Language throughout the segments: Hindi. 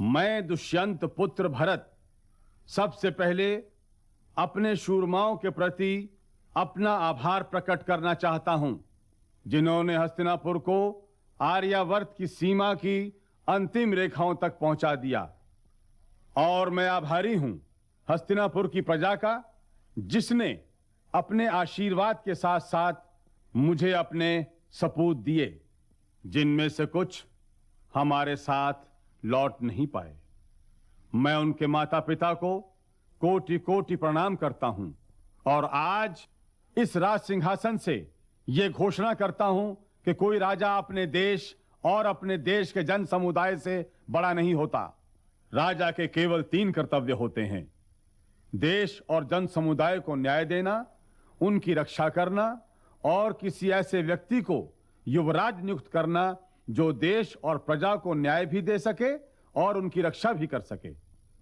मैं दुष्यंत पुत्र भरत सबसे पहले अपने शूरमाओं के प्रति अपना आभार प्रकट करना चाहता हूं, जिन्होंने हस्तिनापुर को आर्यावर्त की सीमा की अंतिम रेखाओं तक पहुंचा दिया। और मैं आभारी हूं हस्तिनापुर की प्रजा का, जिसने अपने आशीर्वाद के साथ साथ मुझे अपने सपूत दिए, जिनमें से कुछ हमारे साथ लौट नहीं पाए। मैं उनके माता पिता को कोटि कोटि प्रणाम करता हूं और आज इस राज सिंहासन से यह घोषणा करता हूं कि कोई राजा अपने देश और अपने देश के जन समुदाय से बड़ा नहीं होता। राजा के केवल 3 कर्तव्य होते हैं: देश और जन समुदाय को न्याय देना, उनकी रक्षा करना और किसी ऐसे व्यक्ति को युवराज नियुक्त करना जो देश और प्रजा को न्याय भी दे सके और उनकी रक्षा भी कर सके।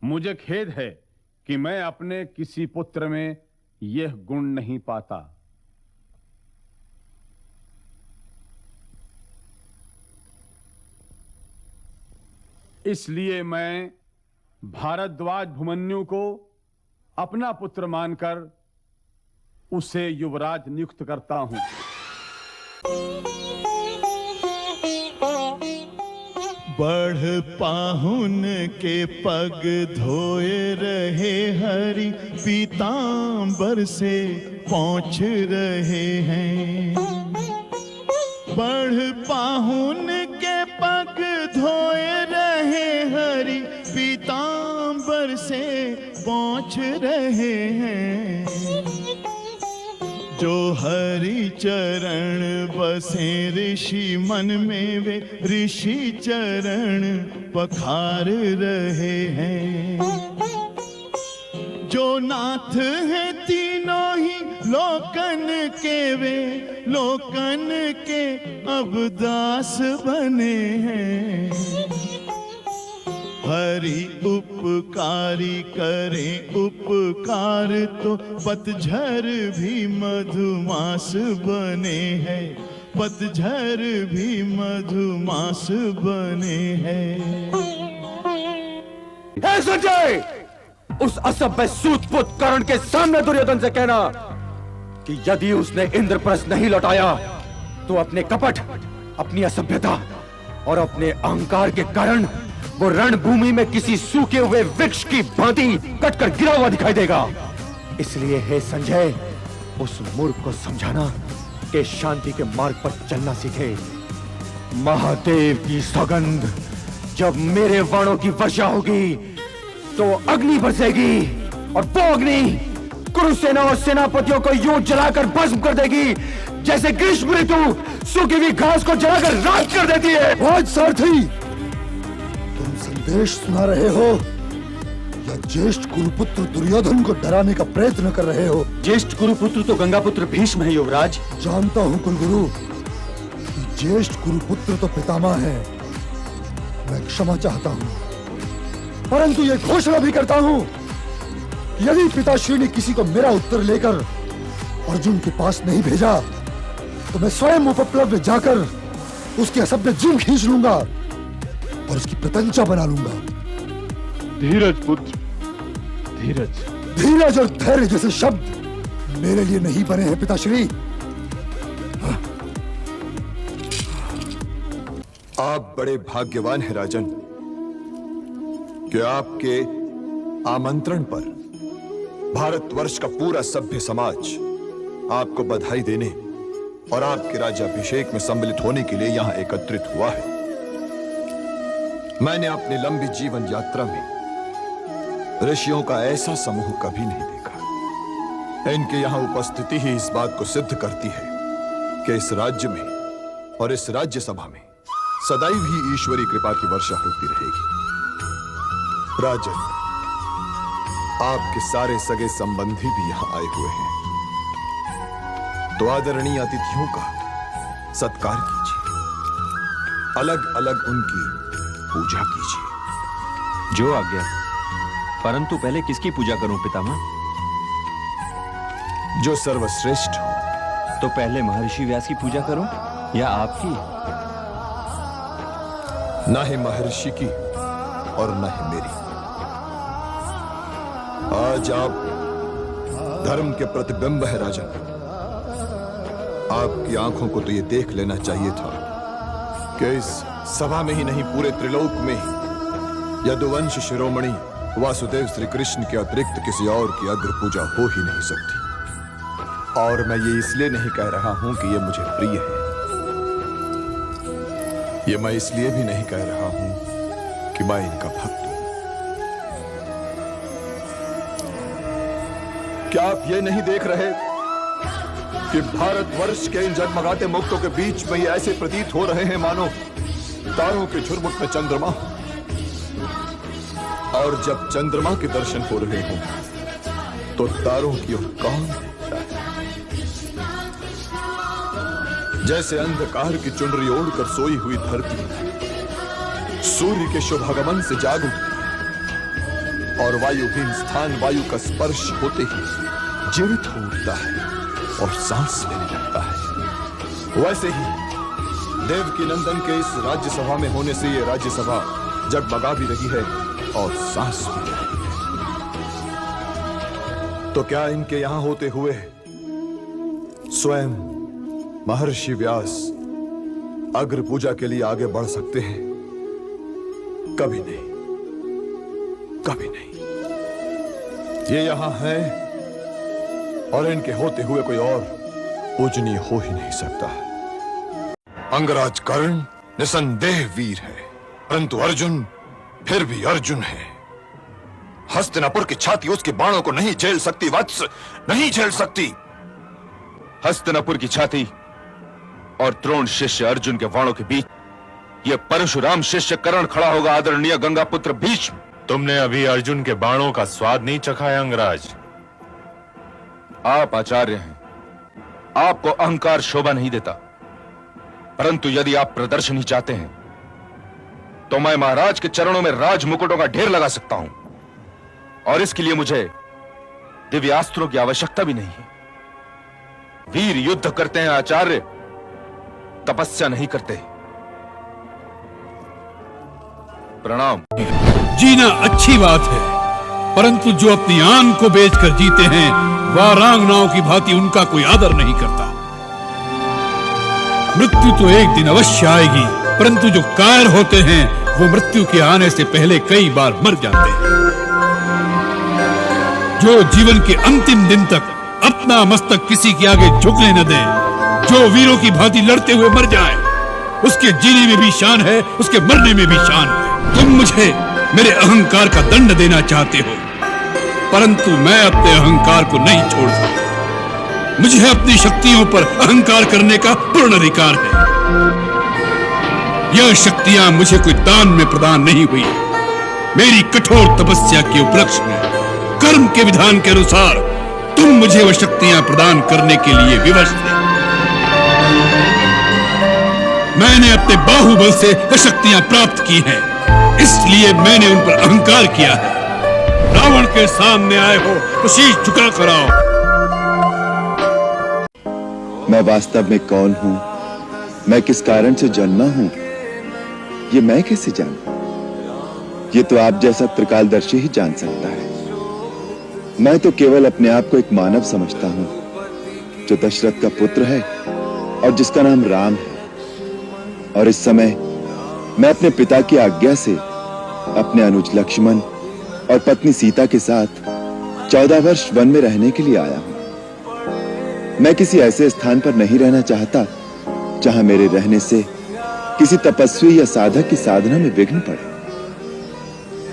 मुझे खेद है कि मैं अपने किसी पुत्र में यह गुण नहीं पाता। इसलिए मैं भारद्वाज भुमन्यु को अपना पुत्र मानकर उसे युवराज नियुक्त करता हूं। बढ़ पाहुन के पग धोए रहे हरि, पीतांबर से पहुंच रहे हैं। बढ़ पाहुन के पग धोए रहे हरि, पीतांबर से पहुंच रहे हैं। जो हरि चरण बसे ऋषि मन में, वे ऋषि चरण पखार रहे हैं। जो नाथ हैं तीनों ही लोकन के, वे लोकन के अब दास बने हैं। हरि उपकारी करें उपकार, तो पतझर भी मधुमास बने हैं। पतझर भी मधुमास बने हैं। हे संजय, उस असभ्य सूतपुत कर्ण के सामने दुर्योधन से कहना कि यदि उसने इंद्रप्रस्थ नहीं लौटाया तो अपने कपट, अपनी असभ्यता और अपने अहंकार के कारण वो रणभूमि में किसी सूखे हुए वृक्ष की भांति कटकर गिरा हुआ दिखाई देगा। इसलिए हे संजय, उस मूर्ख को समझाना कि शांति के मार्ग पर चलना सीखे। महादेव की सौगंध, जब मेरे वाणों की वर्षा होगी तो अग्नि बरसेगी और वो अग्नि कुरुसेना और सेनापतियों को यूं जलाकर भस्म कर देगी जैसे ग्रीष्म ऋतु सूखी हुई घास को जलाकर राख कर देती है। राज सारथी, तुम संदेश सुना रहे हो या ज्येष्ठ कुरुपुत्र दुर्योधन को डराने का प्रयत्न कर रहे हो? ज्येष्ठ कुरुपुत्र तो गंगापुत्र भीष्म है युवराज। जानता हूं कुलगुरु कि ज्येष्ठ कुरुपुत्र तो पितामह है। मैं क्षमा चाहता हूं, परंतु यह घोषणा भी करता हूं कि यदि पिताश्री ने किसी को मेरा उत्तर लेकर अर्जुन के पास नहीं भेजा तो मैं स्वयं उपप्लव्य जाकर उसके असभ्य जीभ खींच लूंगा और उसकी प्रतंचा बना लूंगा। धीरज पुत्र, धीरज। धीरज और धैर्य जैसे शब्द मेरे लिए नहीं बने हैं पिताश्री। आप बड़े भाग्यवान हैं राजन कि आपके आमंत्रण पर भारतवर्ष का पूरा सभ्य समाज आपको बधाई देने और आपके राज्याभिषेक में सम्मिलित होने के लिए यहां एकत्रित हुआ है। मैंने अपनी लंबी जीवन यात्रा में ऋषियों का ऐसा समूह कभी नहीं देखा। इनके यहां उपस्थिति ही इस बात को सिद्ध करती है कि इस राज्य में और इस राज्यसभा में सदैव ही ईश्वरी कृपा की वर्षा होती रहेगी। राजन, आपके सारे सगे संबंधी भी यहां आए हुए हैं, तो आदरणीय अतिथियों का सत्कार कीजिए, अलग अलग उनकी पूजा कीजिए। जो आज्ञा। परंतु पहले किसकी पूजा करूं पितामह? जो सर्वश्रेष्ठ हो। तो पहले महर्षि व्यास की पूजा करूं या आपकी? ना ही महर्षि की और न ही मेरी। आज आप धर्म के प्रतिबिंब है राजन। आपकी आंखों को तो यह देख लेना चाहिए था कि इस सभा में ही नहीं पूरे त्रिलोक में ही यदुवंश शिरोमणि वासुदेव श्री कृष्ण के अतिरिक्त किसी और की अग्र पूजा हो ही नहीं सकती। और मैं ये इसलिए नहीं कह रहा हूं कि ये मुझे प्रिय है, ये मैं इसलिए भी नहीं कह रहा हूं कि मैं इनका भक्त हूं। क्या आप ये नहीं देख रहे कि भारतवर्ष के इन जगमगाते मुक्तों के बीच में ये ऐसे प्रतीत हो रहे हैं मानो तारों के झुरमुट में चंद्रमा, और जब चंद्रमा के दर्शन हो रहे हों तो तारों की ओर कौन देखता है? जैसे अंधकार की चुनरी ओढ़कर सोई हुई धरती सूर्य के शुभागमन से जाग उठती और वायुहीन स्थान वायु का स्पर्श होते ही जीवित हो उठता है और सांस लेने लगता है, वैसे ही देवकी नंदन के इस राज्यसभा में होने से ये राज्यसभा जगमगा भी रही है और सांस भी ले रही है। तो क्या इनके यहां होते हुए स्वयं महर्षि व्यास अग्र पूजा के लिए आगे बढ़ सकते हैं? कभी नहीं, कभी नहीं। ये यहां है और इनके होते हुए कोई और पूजनीय हो ही नहीं सकता। अंगराज कर्ण निसंदेह वीर है, परंतु अर्जुन फिर भी अर्जुन है। हस्तिनापुर की छाती उसके बाणों को नहीं झेल सकती वत्स, नहीं झेल सकती। हस्तिनापुर की छाती और द्रोण शिष्य अर्जुन के बाणों के बीच यह परशुराम शिष्य कर्ण खड़ा होगा। आदरणीय गंगा पुत्र भीष्म, तुमने अभी अर्जुन के बाणों का स्वाद नहीं चखा है अंगराज। आप आचार्य हैं, आपको अहंकार शोभा नहीं देता, परंतु यदि आप प्रदर्शनी चाहते हैं तो मैं महाराज के चरणों में राज मुकुटों का ढेर लगा सकता हूं, और इसके लिए मुझे दिव्यास्त्रों की आवश्यकता भी नहीं है। वीर युद्ध करते हैं आचार्य, तपस्या नहीं करते। प्रणाम। जीना अच्छी बात है, परंतु जो अपनी आन को बेचकर जीते हैं वह रांगनाओं की भांति उनका कोई आदर नहीं करता। मृत्यु तो एक दिन अवश्य आएगी, परंतु जो कायर होते हैं वो मृत्यु के आने से पहले कई बार मर जाते हैं। जो जीवन के अंतिम दिन तक अपना मस्तक किसी के आगे झुकने न दे, जो वीरों की भांति लड़ते हुए मर जाए, उसके जीने में भी शान है, उसके मरने में भी शान है। तुम मुझे मेरे अहंकार का दंड देना चाहते हो, परंतु मैं अपने अहंकार को नहीं छोड़ सकता। मुझे अपनी शक्तियों पर अहंकार करने का पूर्ण अधिकार है। यह शक्तियां मुझे कोई दान में प्रदान नहीं हुई, मेरी कठोर तपस्या के उपलक्ष्य में कर्म के विधान के अनुसार तुम मुझे वह शक्तियां प्रदान करने के लिए विवश थे। मैंने अपने बाहुबल से वह शक्तियां प्राप्त की हैं, इसलिए मैंने उन पर अहंकार किया है। रावण के सामने आए हो तो शीश झुका कर आओ। मैं वास्तव में कौन हूं, मैं किस कारण से जन्मा हूं, ये मैं कैसे जानूं? ये तो आप जैसा त्रिकालदर्शी ही जान सकता है। मैं तो केवल अपने आप को एक मानव समझता हूं, जो दशरथ का पुत्र है और जिसका नाम राम है। और इस समय मैं अपने पिता की आज्ञा से अपने अनुज लक्ष्मण और पत्नी सीता के साथ 14 वर्ष वन में रहने के लिए आया हूं। मैं किसी ऐसे स्थान पर नहीं रहना चाहता जहां मेरे रहने से किसी तपस्वी या साधक की साधना में विघ्न पड़े।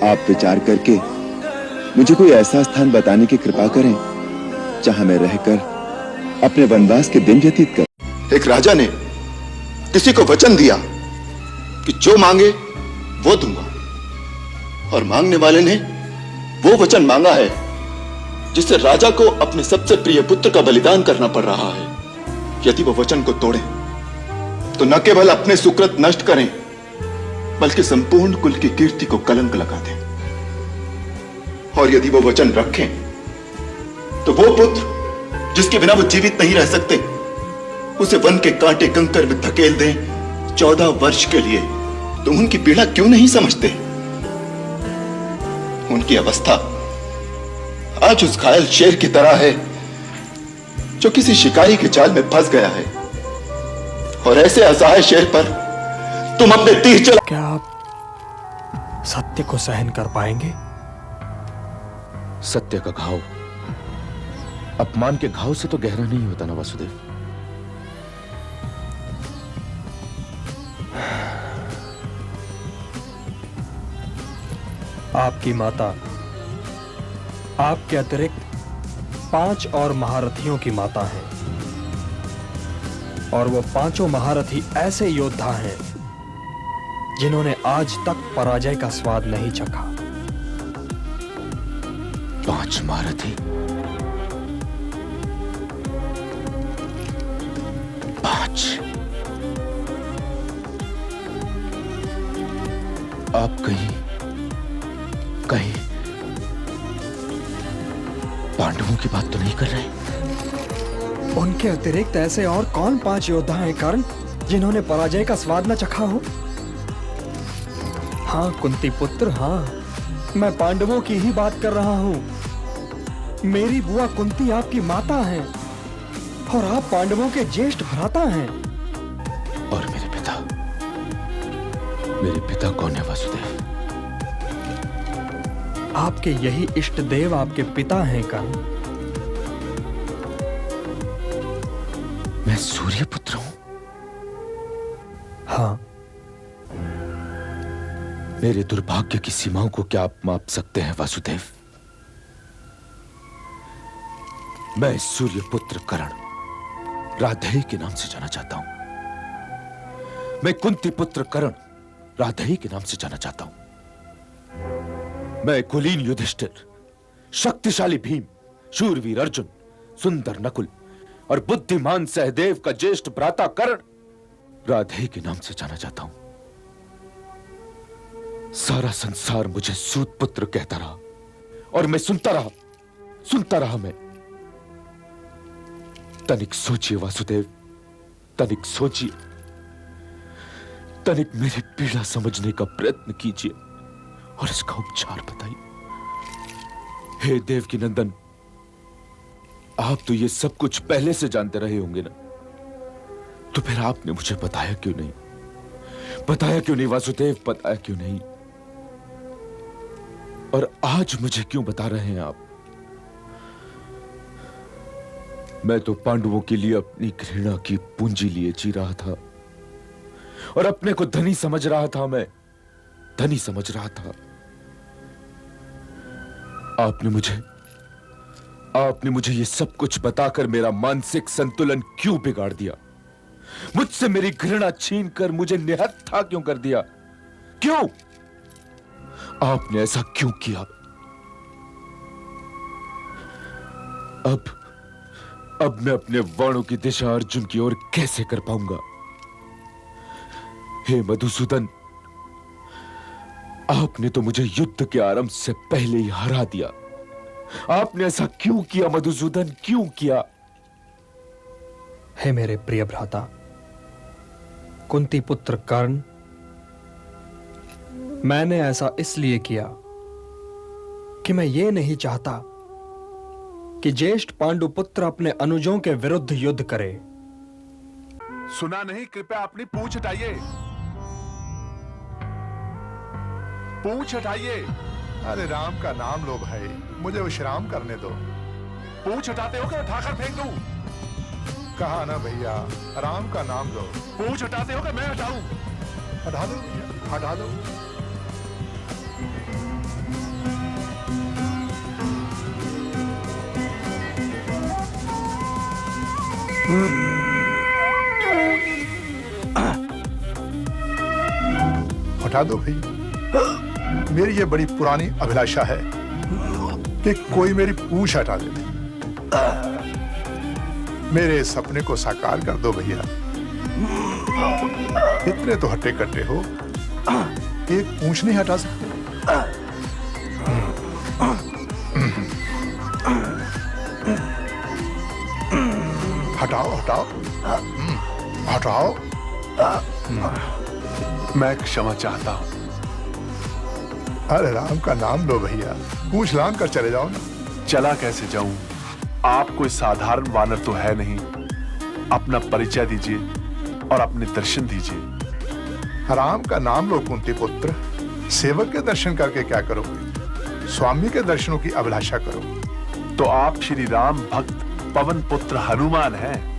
आप विचार करके मुझे कोई ऐसा स्थान बताने की कृपा करें जहां मैं रहकर अपने वनवास के दिन व्यतीत कर। एक राजा ने किसी को वचन दिया कि जो मांगे वो दूंगा, और मांगने वाले ने वो वचन मांगा है जिससे राजा को अपने सबसे प्रिय पुत्र का बलिदान करना पड़ रहा है। यदि वो वचन को तोड़ें तो न केवल अपने सुकृत नष्ट करें, बल्कि संपूर्ण कुल की कीर्ति को कलंक लगा दें। और यदि वो वचन रखें तो वो पुत्र जिसके बिना वो जीवित नहीं रह सकते, उसे वन के कांटे कंकर में धकेल दें 14 वर्ष के लिए। तुम उनकी पीड़ा क्यों नहीं समझते? उनकी अवस्था आज उस घायल शेर की तरह है जो किसी शिकारी के जाल में फंस गया है, और ऐसे असहाय शेर पर तुम अपने तीर चला। क्या आप सत्य को सहन कर पाएंगे? सत्य का घाव अपमान के घाव से तो गहरा नहीं होता ना वासुदेव। आपकी माता आपके अतिरिक्त 5 और महारथियों की माता है, और वो 5 महारथी ऐसे योद्धा हैं जिन्होंने आज तक पराजय का स्वाद नहीं चखा। 5 महारथी? 5? आप कहीं पांडवों की बात तो नहीं कर रहे? उनके अतिरिक्त ऐसे और कौन 5 योद्धा हैं कर्ण जिन्होंने पराजय का स्वाद न चखा हो? हाँ कुंती पुत्र, हाँ मैं पांडवों की ही बात कर रहा हूं। मेरी बुआ कुंती आपकी माता हैं और आप पांडवों के ज्येष्ठ भ्राता हैं। और मेरे पिता कौन है वासुदेव? आपके यही इष्ट देव आपके पिता हैं कर्ण। मैं सूर्य पुत्र हूं? हाँ। मेरे दुर्भाग्य की सीमाओं को क्या आप माप सकते हैं वासुदेव? मैं सूर्य पुत्र कर्ण राधेय के नाम से जाना चाहता हूं। मैं कुंती पुत्र कर्ण राधेय के नाम से जाना चाहता हूं। मैं कुलीन युधिष्ठिर, शक्तिशाली भीम, शूरवीर अर्जुन, सुंदर नकुल और बुद्धिमान सहदेव का ज्येष्ठ भ्राता कर्ण राधेय के नाम से जाना चाहता हूं। सारा संसार मुझे सूत पुत्र कहता रहा और मैं सुनता रहा मैं। तनिक सोचिए वासुदेव, तनिक सोचिए, तनिक मेरी पीड़ा समझने का प्रयत्न कीजिए और इसका उपचार बताइए। हे देव की नंदन, आप तो ये सब कुछ पहले से जानते रहे होंगे ना, तो फिर आपने मुझे बताया क्यों नहीं? बताया क्यों नहीं वासुदेव, बताया क्यों नहीं? और आज मुझे क्यों बता रहे हैं आप? मैं तो पांडवों के लिए अपनी घृणा की पूंजी लिए जी रहा था और अपने को धनी समझ रहा था। मैं धनी समझ रहा था। आपने मुझे ये सब कुछ बताकर मेरा मानसिक संतुलन क्यों बिगाड़ दिया? मुझसे मेरी घृणा छीनकर मुझे निहत्था क्यों कर दिया? क्यों? आपने ऐसा क्यों किया? अब मैं अपने बाणों की दिशा अर्जुन की ओर कैसे कर पाऊंगा? हे मधुसूदन, आपने तो मुझे युद्ध के आरंभ से पहले ही हरा दिया। आपने ऐसा क्यों किया मधुसूदन, क्यों किया? हे मेरे प्रिय भ्राता कुंती पुत्र कर्ण, मैंने ऐसा इसलिए किया कि मैं ये नहीं चाहता कि ज्येष्ठ पांडु पुत्र अपने अनुजों के विरुद्ध युद्ध करे। सुना नहीं? कृपया अपनी पूंछ हटाइए, पूंछ हटाइए। अरे राम का नाम लो भाई, मुझे विश्राम करने दो। पूंछ हटाते हो कि उठाकर फेंक दूं? कहा ना भैया, राम का नाम लो। पूंछ हटाते हो कि मैं हटाऊं? हटा दो भैया, हटा दो। हटा दो भैया। मेरी ये बड़ी पुरानी अभिलाषा है कि कोई मेरी पूंछ हटा दे। मेरे सपने को साकार कर दो भैया। इतने तो हट्टे कट्टे हो, एक पूंछ नहीं हटा सकते? हटाओ हटाओ हटाओ। मैं क्षमा चाहता हूं। अरे राम का नाम लो भैया, पूछ लांग कर चले जाओ ना। चला कैसे जाऊं? आप कोई साधारण वानर तो है नहीं। अपना परिचय दीजिए और अपने दर्शन दीजिए। राम का नाम लो कुंती पुत्र। सेवक के दर्शन करके क्या करोगे? स्वामी के दर्शनों की अभिलाषा करो। तो आप श्री राम भक्त पवन पुत्र हनुमान हैं।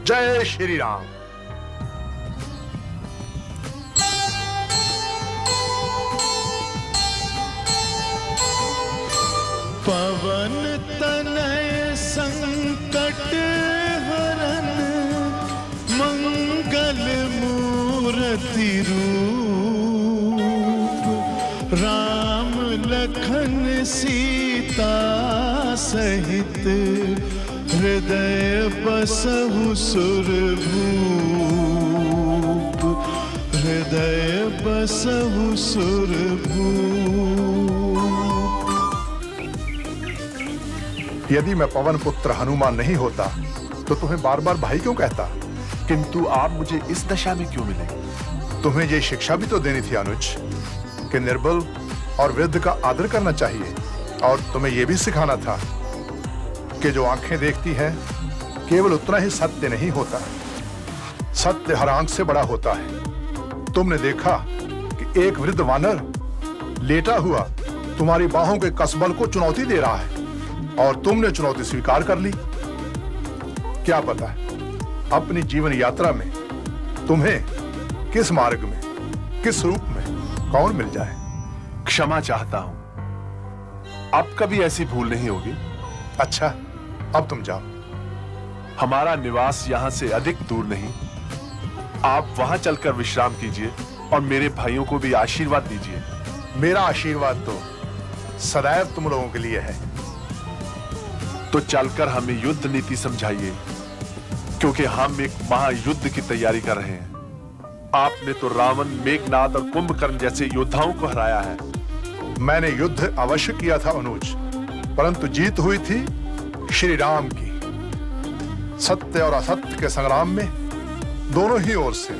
जय श्री राम। पवन तनय संकट हरन मंगल मूर्ति रूप, राम लखन सीता सहित हृदय बसहु सुरभूप, हृदय बसहु सुरभूप। यदि मैं पवन पुत्र हनुमान नहीं होता तो तुम्हें बार बार भाई क्यों कहता? किंतु आप मुझे इस दशा में क्यों मिले? तुम्हें ये शिक्षा भी तो देनी थी अनुज कि निर्बल और वृद्ध का आदर करना चाहिए, और तुम्हें यह भी सिखाना था कि जो आंखें देखती हैं केवल उतना ही सत्य नहीं होता, सत्य हर आंख से बड़ा होता है। तुमने देखा कि एक वृद्ध वानर लेटा हुआ तुम्हारी बाहों के कसबल को चुनौती दे रहा है और तुमने चुनौती स्वीकार कर ली। क्या पता है अपनी जीवन यात्रा में तुम्हें किस मार्ग में, किस रूप में कौन मिल जाए। क्षमा चाहता हूं, अब कभी ऐसी भूल नहीं होगी। अच्छा, अब तुम जाओ। हमारा निवास यहां से अधिक दूर नहीं। आप वहां चलकर विश्राम कीजिए और मेरे भाइयों को भी आशीर्वाद दीजिए। मेरा आशीर्वाद तो सदैव तुम लोगों के लिए है। तो चलकर हमें युद्ध नीति समझाइए, क्योंकि हम एक महायुद्ध की तैयारी कर रहे हैं। आपने तो रावण, मेघनाद और कुंभकर्ण जैसे योद्धाओं को हराया है। मैंने युद्ध अवश्य किया था अनुज, परंतु जीत हुई थी श्री राम की। सत्य और असत्य के संग्राम में दोनों ही ओर से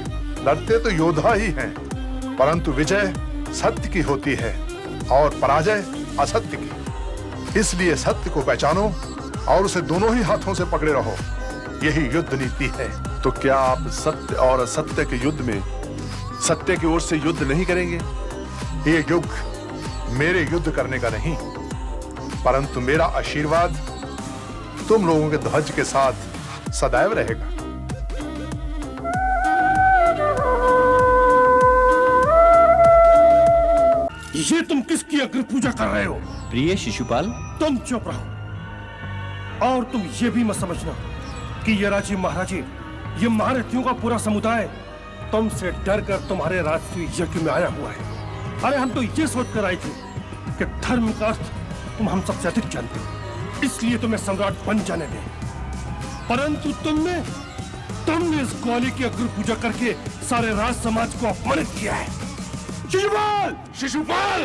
लड़ते तो योद्धा ही हैं, परंतु विजय सत्य की होती है और पराजय असत्य की। इसलिए सत्य को पहचानो और उसे दोनों ही हाथों से पकड़े रहो, यही युद्ध नीति है। तो क्या आप सत्य और असत्य के युद्ध में सत्य की ओर से युद्ध नहीं करेंगे? ये युग मेरे युद्ध करने का नहीं, परंतु मेरा आशीर्वाद तुम लोगों के ध्वज के साथ सदैव रहेगा। ये तुम किसकी अग्र पूजा कर रहे हो? प्रिय शिशुपाल, तुम चुप रहो। और तुम ये भी मत समझना कि ये राजे महाराजे, ये महारथियों का पूरा समुदाय तुमसे डर कर तुम्हारे राजसूय यज्ञ में आया हुआ है। अरे हम तो ये सोच कर आए थे कि धर्म का अर्थ तुम हम सबसे अधिक जानते हो, इसलिए तुम्हें सम्राट बन जाने दें। परंतु तुमने इस ग्वाली की अग्र पूजा करके सारे राज समाज को अपमानित किया है। शिशुपाल! शिशुपाल!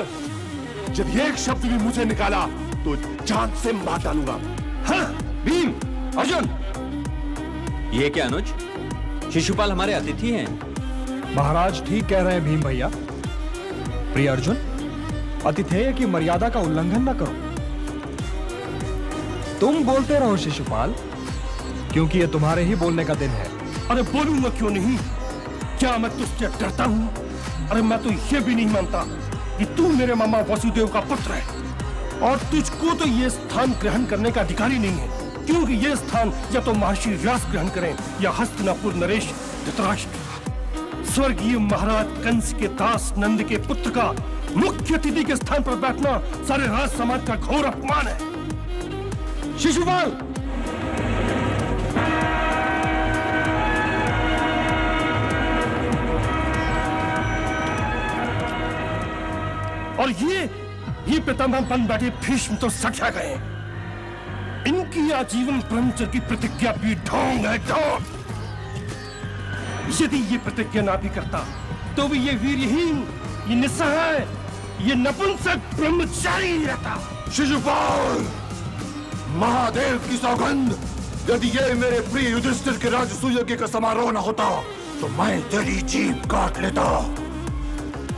जब एक शब्द भी मुझे निकाला तो जान से मार डालूंगा। हाँ, भीम, अर्जुन, ये क्या अनुज? शिशुपाल हमारे अतिथि हैं। महाराज ठीक कह रहे हैं भीम भैया। प्रिय अर्जुन, अतिथेय की मर्यादा का उल्लंघन न करो। तुम बोलते रहो शिशुपाल, क्योंकि ये तुम्हारे ही बोलने का दिन है। अरे बोलूंगा क्यों नहीं? क्या मैं तुझसे डरता हूं? अरे मैं तो ये भी नहीं मानता कि तू मेरे मामा वसुदेव का पुत्र है, और तुझको तो ये स्थान ग्रहण करने का अधिकार ही नहीं है, क्योंकि ये स्थान या तो महर्षि व्यास ग्रहण करें या हस्तिनापुर नरेश धृतराष्ट्र। स्वर्गीय महाराज कंस के दास नंद के पुत्र का मुख्य अतिथि के स्थान पर बैठना सारे राज समाज का घोर अपमान है। शिशुपाल, और ये पितामह बन बैठे भीष्म तो सठा गए। इनकी आजीवन ब्रह्मचर्य की प्रतिज्ञा भी ढोंग है, ढोंग। यदि ये प्रतिज्ञा ना भी करता तो भी ये वीरहीन, ये निस्सहाय, ये नपुंसक ब्रह्मचारी ही रहता। शिशुपाल! महादेव की सौगंध, यदि ये मेरे प्रिय युधिष्ठिर के राजसूय का समारोह न होता तो मैं तेरी जीभ काट लेता।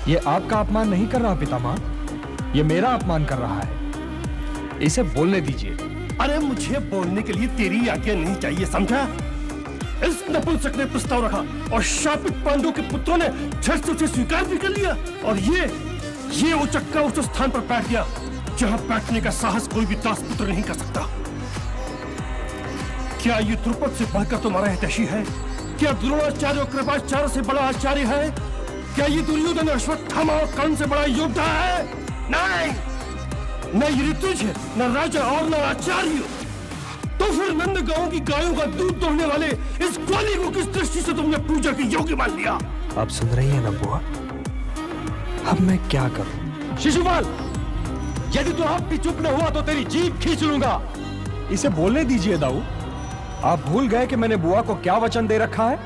ये आपका अपमान नहीं कर रहा पितामह, ये मेरा अपमान कर रहा है। इसे बोलने दीजिए। अरे मुझे बोलने के लिए तेरी आज्ञा नहीं चाहिए, समझा? इस नपुंसक ने प्रस्ताव रखा और शापित पांडवों के पुत्रों ने झट से उसे स्वीकार भी कर लिया, और ये उचक्का उस स्थान पर बैठ गया जहां बैठने का साहस कोई भी दास पुत्र नहीं कर सकता। क्या ये द्रुपद से बढ़कर तुम्हारा हितैषी है? क्या द्रोणाचार्य और कृपाचार्य से बड़ा आचार्य है? क्या ये दुर्योधन अश्वत्थामा और कर्ण से बड़ा योद्धा है? नहीं, न ये ऋतुज है, न राजा और न आचार्य। तो फिर नंद गांव की गायों का दूध दोहने वाले इस ग्वाली को किस दृष्टि से तुमने पूजा के योग्य मान लिया? आप सुन रही है ना बुआ? अब मैं क्या करूं? शिशुपाल, यदि तू अब भी चुप न हुआ तो तेरी जीभ खींच लूंगा। इसे बोलने दीजिए दाऊ। आप भूल गए कि मैंने बुआ को क्या वचन दे रखा है?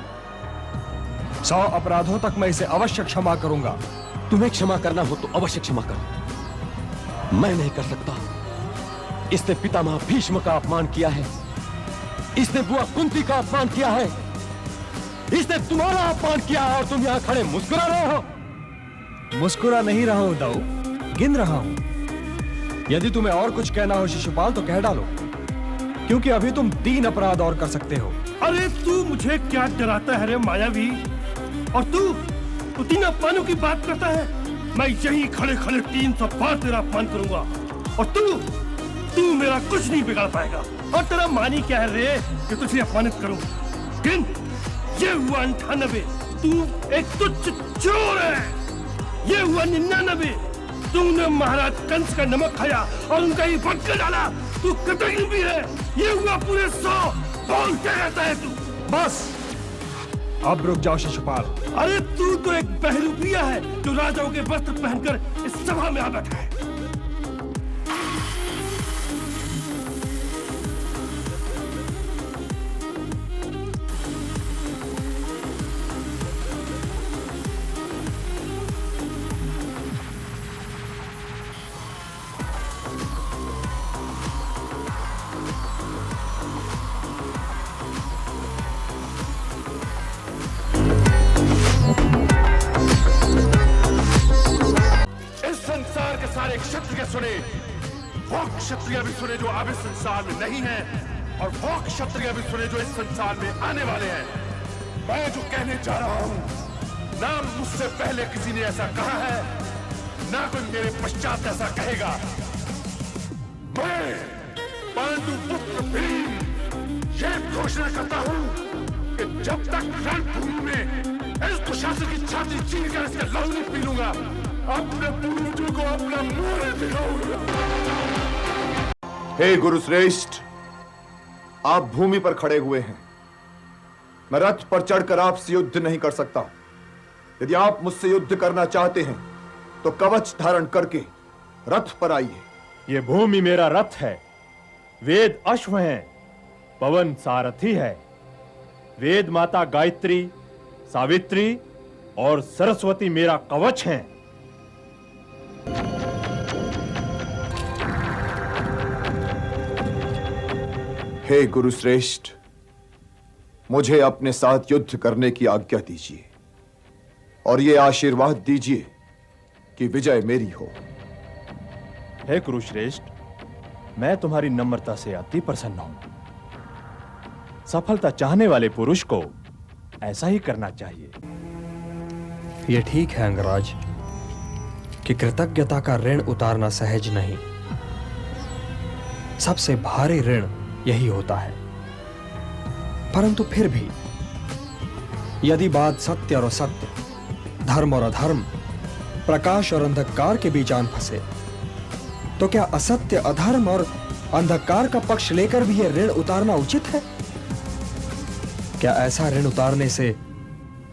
100 अपराधों तक मैं इसे अवश्य क्षमा करूंगा। तुम्हें क्षमा करना हो तो अवश्य क्षमा कर, मैं नहीं कर सकता। इसने पितामह भीष्म का अपमान किया है, इसने बुआ कुंती का अपमान किया है, इसने तुम्हारा अपमान किया है, और तुम यहां खड़े मुस्कुरा रहे हो। मुस्कुरा नहीं रहा हूं दाऊ, गिन रहा हूं। यदि तुम्हें और कुछ कहना हो शिशुपाल तो कह डालो, क्योंकि अभी तुम 3 अपराध और कर सकते हो। अरे तू मुझे क्या डराता है रे मायावी? और तू 3 अपमानों की बात करता है? मैं यहीं खड़े खड़े 300 बार तेरा अपमान करूंगा, और तू मेरा कुछ नहीं बिगाड़ पाएगा। और तेरा मानी क्या है रे कि तुझे अपमानित करूं? गिन, ये हुआ 98, तू एक तुच्छ चोर है। ये हुआ 99, तूने महाराज कंस का नमक खाया और उनका ही बदला डाला, तू कृतज्ञ भी है। ये हुआ पूरे 100, बोलते रहता है तू। बस अब रुक जाओ शिशुपाल। अरे तू तो एक बहरूपिया है जो राजाओं के वस्त्र पहनकर इस सभा में आ बैठा है। सारे क्षत्रिय सुने, वो क्षत्रिय भी सुने जो अब इस संसार में नहीं है, और वो क्षत्रिय भी सुने जो इस संसार में आने वाले हैं। मैं जो कहने जा रहा हूं, ना मुझसे पहले किसी ने ऐसा कहा है, ना कोई मेरे पश्चात ऐसा कहेगा। मैं पांडु पुत्र भीम ये घोषणा करता हूं कि जब तक रणभूमि में इस दुशासन की छाती छीन कर इसके लहू नहीं पी लूंगा, अपने पूर्वजों को अपना मुंह दिखाऊंगा। हे गुरु श्रेष्ठ, आप भूमि पर खड़े हुए हैं, मैं रथ पर चढ़कर आपसे युद्ध नहीं कर सकता। यदि आप मुझसे युद्ध करना चाहते हैं तो कवच धारण करके रथ पर आइए। ये भूमि मेरा रथ है, वेद अश्व हैं, पवन सारथी है। वेद माता गायत्री, सावित्री और सरस्वती मेरा कवच हैं। हे गुरु श्रेष्ठ, मुझे अपने साथ युद्ध करने की आज्ञा दीजिए और ये आशीर्वाद दीजिए कि विजय मेरी हो। हे कुरुश्रेष्ठ, मैं तुम्हारी नम्रता से अति प्रसन्न हूं। सफलता चाहने वाले पुरुष को ऐसा ही करना चाहिए। यह ठीक है अंगराज कि कृतज्ञता का ऋण उतारना सहज नहीं। सबसे भारी ऋण यही होता है। परंतु फिर भी यदि बात सत्य और असत्य, धर्म और अधर्म, प्रकाश और अंधकार के बीच आन फंसे, तो क्या असत्य, अधर्म और अंधकार का पक्ष लेकर भी यह ऋण उतारना उचित है? क्या ऐसा ऋण उतारने से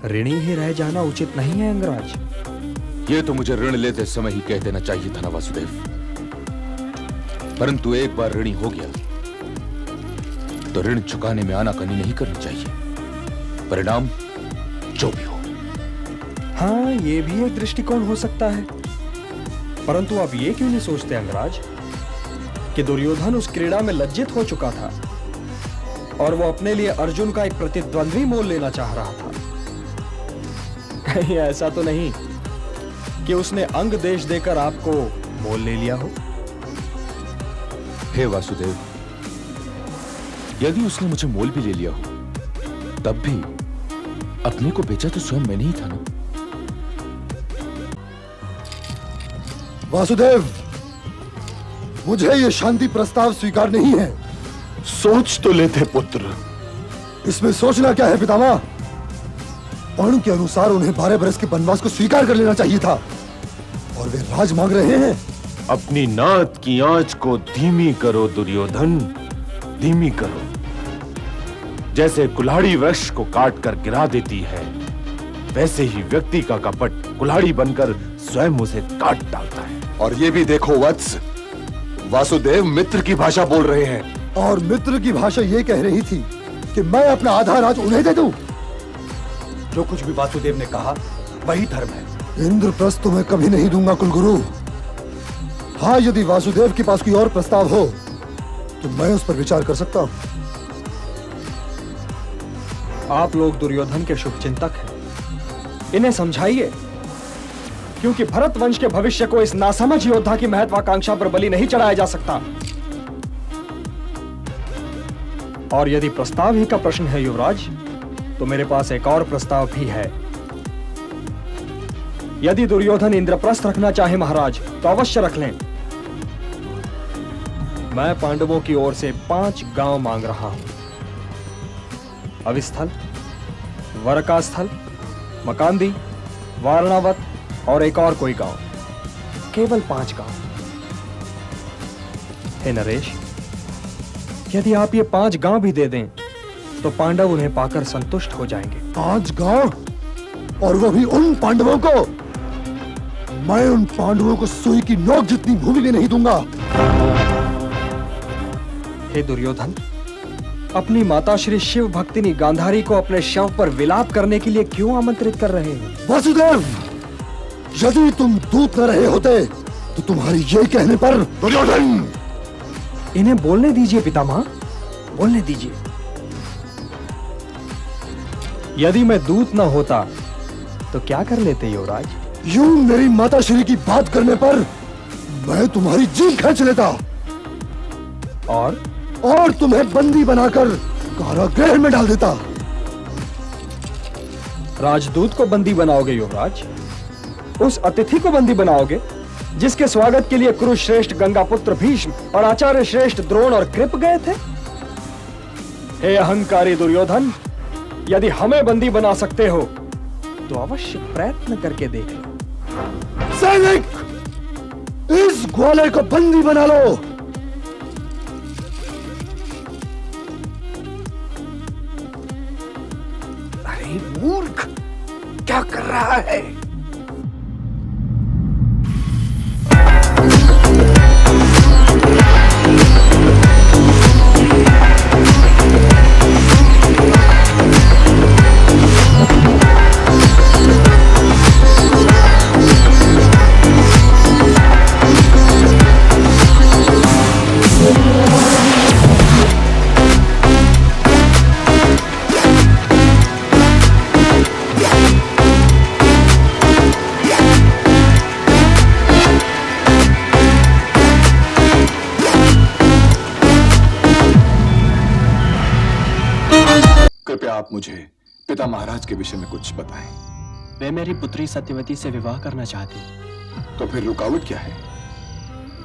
ऋणी ही रह जाना उचित नहीं है अंगराज? ये तो मुझे ऋण लेते समय ही कह देना चाहिए था ना वासुदेव, परंतु एक बार ऋणी हो गया तो ऋण चुकाने में आनाकानी नहीं करनी चाहिए, परिणाम जो भी हो। हाँ, ये भी एक दृष्टिकोण हो सकता है। परंतु आप ये क्यों नहीं सोचते अंगराज कि दुर्योधन उस क्रीड़ा में लज्जित हो चुका था, और वो अपने लिए अर्जुन का एक प्रतिद्वंद्वी मोल लेना चाह रहा था। कहीं ऐसा तो नहीं कि उसने अंग देश देकर आपको मोल ले लिया हो? हे वासुदेव, यदि उसने मुझे मोल भी ले लिया हो, तब भी अपने को बेचा तो स्वयं मैंने ही था ना। वासुदेव, मुझे यह शांति प्रस्ताव स्वीकार नहीं है। सोच तो लेते पुत्र। इसमें सोचना क्या है पितामह? पर्ण के अनुसार उन्हें 12 बरस के वनवास को स्वीकार कर लेना चाहिए था, और वे राज मांग रहे हैं। अपनी नाद की आंच को धीमी करो दुर्योधन, धीमी करो। जैसे कुल्हाड़ी वृक्ष को काटकर गिरा देती है, वैसे ही व्यक्ति का कपट कुल्हाड़ी बनकर स्वयं उसे काट डालता है। और ये भी देखो वत्स, वासुदेव मित्र की भाषा बोल रहे हैं। और मित्र की भाषा ये कह रही थी कि मैं अपना आधा राज उन्हें दे दूं। जो कुछ भी वासुदेव ने कहा वही धर्म है। इंद्रप्रस्थ तो मैं कभी नहीं दूंगा कुलगुरु। हाँ, यदि वासुदेव के पास कोई और प्रस्ताव हो तो मैं उस पर विचार कर सकता हूं। आप लोग दुर्योधन के शुभचिंतक हैं, इन्हें समझाइए, क्योंकि भरत वंश के भविष्य को इस नासमझ योद्धा की महत्वाकांक्षा पर बलि नहीं चढ़ाया जा सकता। और यदि प्रस्ताव ही का प्रश्न है युवराज, तो मेरे पास एक और प्रस्ताव भी है। यदि दुर्योधन इंद्रप्रस्थ रखना चाहे महाराज, तो अवश्य रख लें। मैं पांडवों की ओर से 5 गांव मांग रहा हूं। अविस्थल, वरकास्थल, मकांदी, वारणावत और एक और कोई गांव। केवल 5 गांव। हे नरेश, यदि आप ये 5 गांव भी दे दें तो पांडव उन्हें पाकर संतुष्ट हो जाएंगे। 5 गांव? और वो भी उन पांडवों को? मैं उन पांडवों को सुई की नोक जितनी भूमि भी नहीं दूंगा। हे दुर्योधन, अपनी माता श्री शिव भक्तिनी गांधारी को अपने शव पर विलाप करने के लिए क्यों आमंत्रित कर रहे हो? वासुदेव, यदि तुम दूत न रहे होते तो तुम्हारी ये कहने पर दुर्योधन। इन्हें बोलने दीजिए पितामह, बोलने दीजिए। यदि मैं दूत न होता तो क्या कर लेते युवराज? यूं मेरी माता श्री की बात करने पर मैं तुम्हारी जीभ खींच लेता और तुम्हें बंदी बनाकर कारागृह में डाल देता। राजदूत को बंदी बनाओगे युवराज? उस अतिथि को बंदी बनाओगे जिसके स्वागत के लिए कुरुश्रेष्ठ गंगापुत्र भीष्म और आचार्य श्रेष्ठ द्रोण और कृप गए थे? हे अहंकारी दुर्योधन, यदि हमें बंदी बना सकते हो तो अवश्य प्रयत्न करके देख लो। सैनिक, इस ग्वाले को बंदी बना लो। अरे मूर्ख, क्या कर रहा है? कृपया आप मुझे पिता महाराज के विषय में कुछ बताएं। वे मेरी पुत्री सत्यवती से विवाह करना चाहती। तो फिर रुकावट क्या है?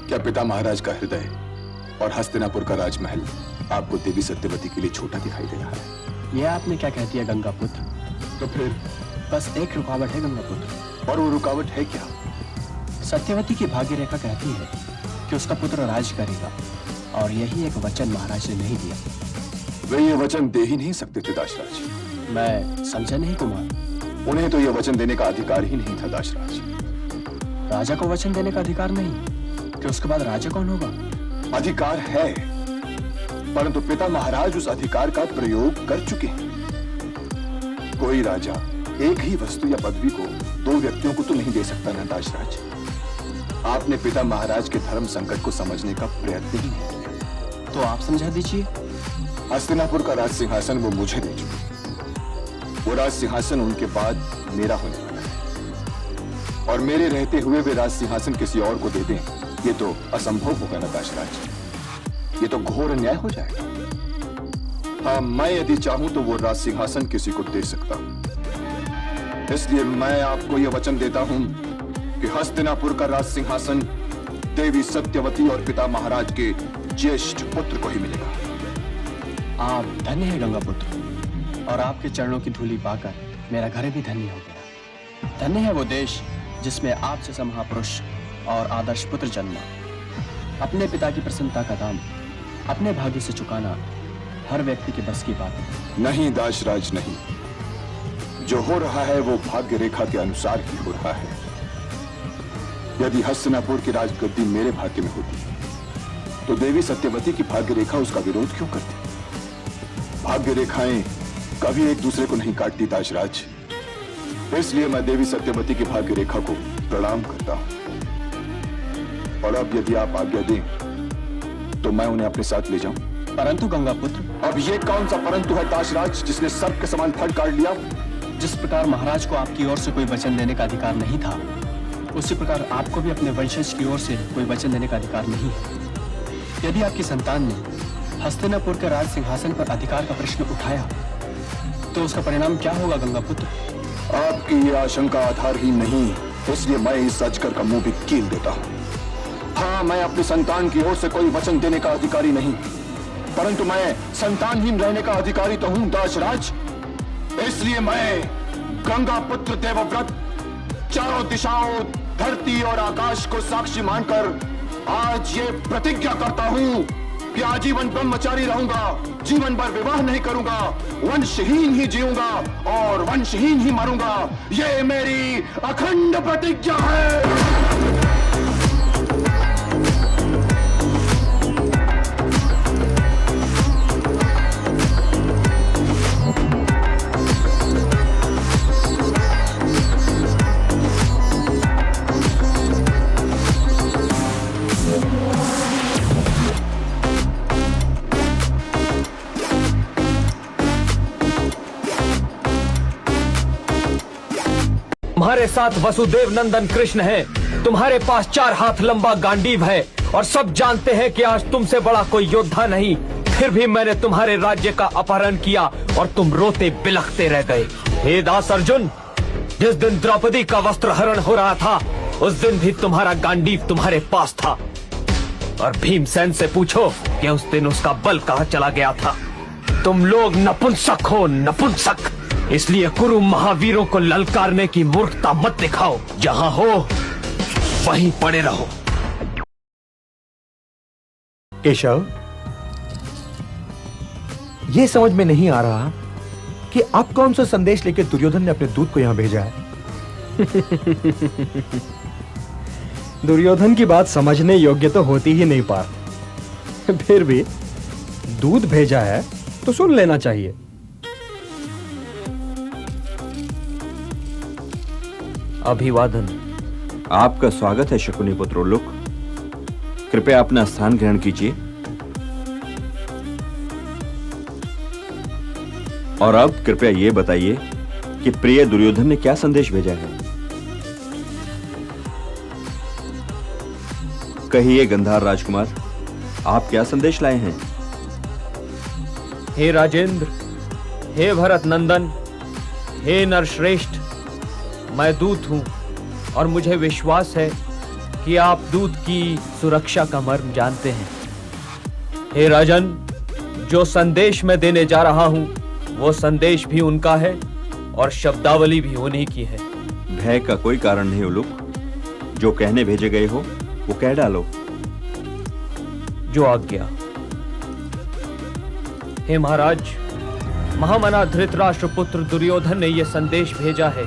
क्या पिता महाराज का हृदय और हस्तिनापुर का राजमहल आपको देवी सत्यवती के लिए छोटा दिखाई दे रहा है? ये आपने क्या कह दिया गंगापुत्र? तो फिर बस एक रुकावट है गंगापुत्र। और वो रुकावट है क्या? सत्यवती की भाग्य रेखा कहती है कि उसका पुत्र राज करेगा, और यही एक वचन महाराज ने नहीं दिया। वे ये वचन दे ही नहीं सकते थे दाशराज। मैं समझा नहीं कुमार। उन्हें तो ये वचन देने का अधिकार ही नहीं था दाशराज। राजा को वचन देने का अधिकार नहीं कि उसके बाद राजा कौन होगा? अधिकार है, परंतु पिता महाराज उस अधिकार का प्रयोग कर चुके हैं। कोई राजा एक ही वस्तु या पदवी को 2 व्यक्तियों को तो नहीं दे सकता ना दाशराज। आपने पिता महाराज के धर्म संकट को समझने का प्रयत्न ही नहीं किया। तो आप समझा दीजिए। हस्तिनापुर का राज सिंहासन वो मुझे दे चुके। वो राज सिंहासन उनके बाद मेरा होने वाला है, और मेरे रहते हुए वे राज सिंहासन किसी और को दे दें, ये तो असंभव होगा ना दाशराज, ये तो घोर अन्याय हो जाएगा। हाँ, मैं यदि चाहूं तो वो राज सिंहासन किसी को दे सकता हूं। इसलिए मैं आपको यह वचन देता हूं कि हस्तिनापुर का राज सिंहासन देवी सत्यवती और पिता महाराज के ज्येष्ठ पुत्र को ही मिलेगा। आप धन्य है गंगा पुत्र, और आपके चरणों की धूली पाकर मेरा घर भी धन्य हो गया। धन्य है वो देश जिसमें आप जैसा महापुरुष और आदर्श पुत्र जन्मा। अपने पिता की प्रसन्नता का दाम अपने भाग्य से चुकाना हर व्यक्ति के बस की बात है। नहीं दाशराज, नहीं। जो हो रहा है वो भाग्य रेखा के अनुसार ही हो रहा है। यदि हस्तिनापुर की राजगद्दी मेरे भाग्य में होती तो देवी सत्यवती की भाग्य रेखा उसका विरोध क्यों करती? भाग्य रेखाएं कभी एक दूसरे को नहीं काटती दाशराज। इसलिए मैं देवी सत्यवती की भाग्य रेखा को प्रणाम करता हूं। और अब यदि आप आज्ञा दें तो मैं उन्हें अपने साथ ले जाऊं। परंतु गंगा पुत्र, अब ये कौन सा परंतु है दाशराज जिसने सर्प के समान फट काट लिया? जिस प्रकार महाराज को आपकी ओर से कोई वचन देने का अधिकार नहीं था, उसी प्रकार आपको भी अपने वंशज की ओर से कोई वचन देने का अधिकार नहीं है। यदि आपकी संतान ने हस्तिनापुर के राज सिंहासन पर अधिकार का प्रश्न उठाया तो उसका परिणाम क्या होगा गंगा पुत्र? आपकी ये आशंका आधारहीन नहीं, इसलिए मैं इस अजगर का मुंह भी कील देता हूं। हाँ, मैं अपनी संतान की ओर से कोई वचन देने का अधिकारी नहीं, परंतु मैं संतानहीन रहने का अधिकारी तो हूं दाशराज। इसलिए मैं गंगा पुत्र देवव्रत चारों दिशाओं, धरती और आकाश को साक्षी मानकर आज ये प्रतिज्ञा करता हूं कि आजीवन ब्रह्मचारी रहूंगा, जीवन भर विवाह नहीं करूंगा, वंशहीन ही जीऊंगा और वंशहीन ही मरूंगा। ये मेरी अखंड प्रतिज्ञा है। तुम्हारे साथ वसुदेव नंदन कृष्ण है, तुम्हारे पास 4 हाथ लंबा गांडीव है, और सब जानते हैं कि आज तुमसे बड़ा कोई योद्धा नहीं। फिर भी मैंने तुम्हारे राज्य का अपहरण किया और तुम रोते बिलखते रह गए। हे दास अर्जुन, जिस दिन द्रौपदी का वस्त्र हरण हो रहा था उस दिन भी तुम्हारा गांडीव तुम्हारे पास था। और भीमसेन से पूछो कि उस दिन उसका बल कहाँ चला गया था। तुम लोग नपुंसक हो, नपुंसक। इसलिए कुरु महावीरों को ललकारने की मूर्खता मत दिखाओ। जहां हो वहीं पड़े रहो। केशव, ये समझ में नहीं आ रहा कि आप कौन सा संदेश लेकर दुर्योधन ने अपने दूत को यहां भेजा है। दुर्योधन की बात समझने योग्य तो होती ही नहीं पार, फिर भी दूत भेजा है तो सुन लेना चाहिए। अभिवादन। आपका स्वागत है शकुनी पुत्रोल्लोक। कृपया अपना स्थान ग्रहण कीजिए। और अब कृपया यह बताइए कि प्रिय दुर्योधन ने क्या संदेश भेजा है। कहिए गंधार राजकुमार, आप क्या संदेश लाए हैं? हे राजेंद्र, हे भरत नंदन, हे नरश्रेष्ठ, मैं दूत हूं और मुझे विश्वास है कि आप दूत की सुरक्षा का मर्म जानते हैं। हे राजन, जो संदेश मैं देने जा रहा हूं वो संदेश भी उनका है और शब्दावली भी उन्हीं की है। भय का कोई कारण नहीं उलूक, जो कहने भेजे गए हो वो कह डालो। जो आज्ञा। हे महाराज, महामना धृतराष्ट्र पुत्र दुर्योधन ने यह संदेश भेजा है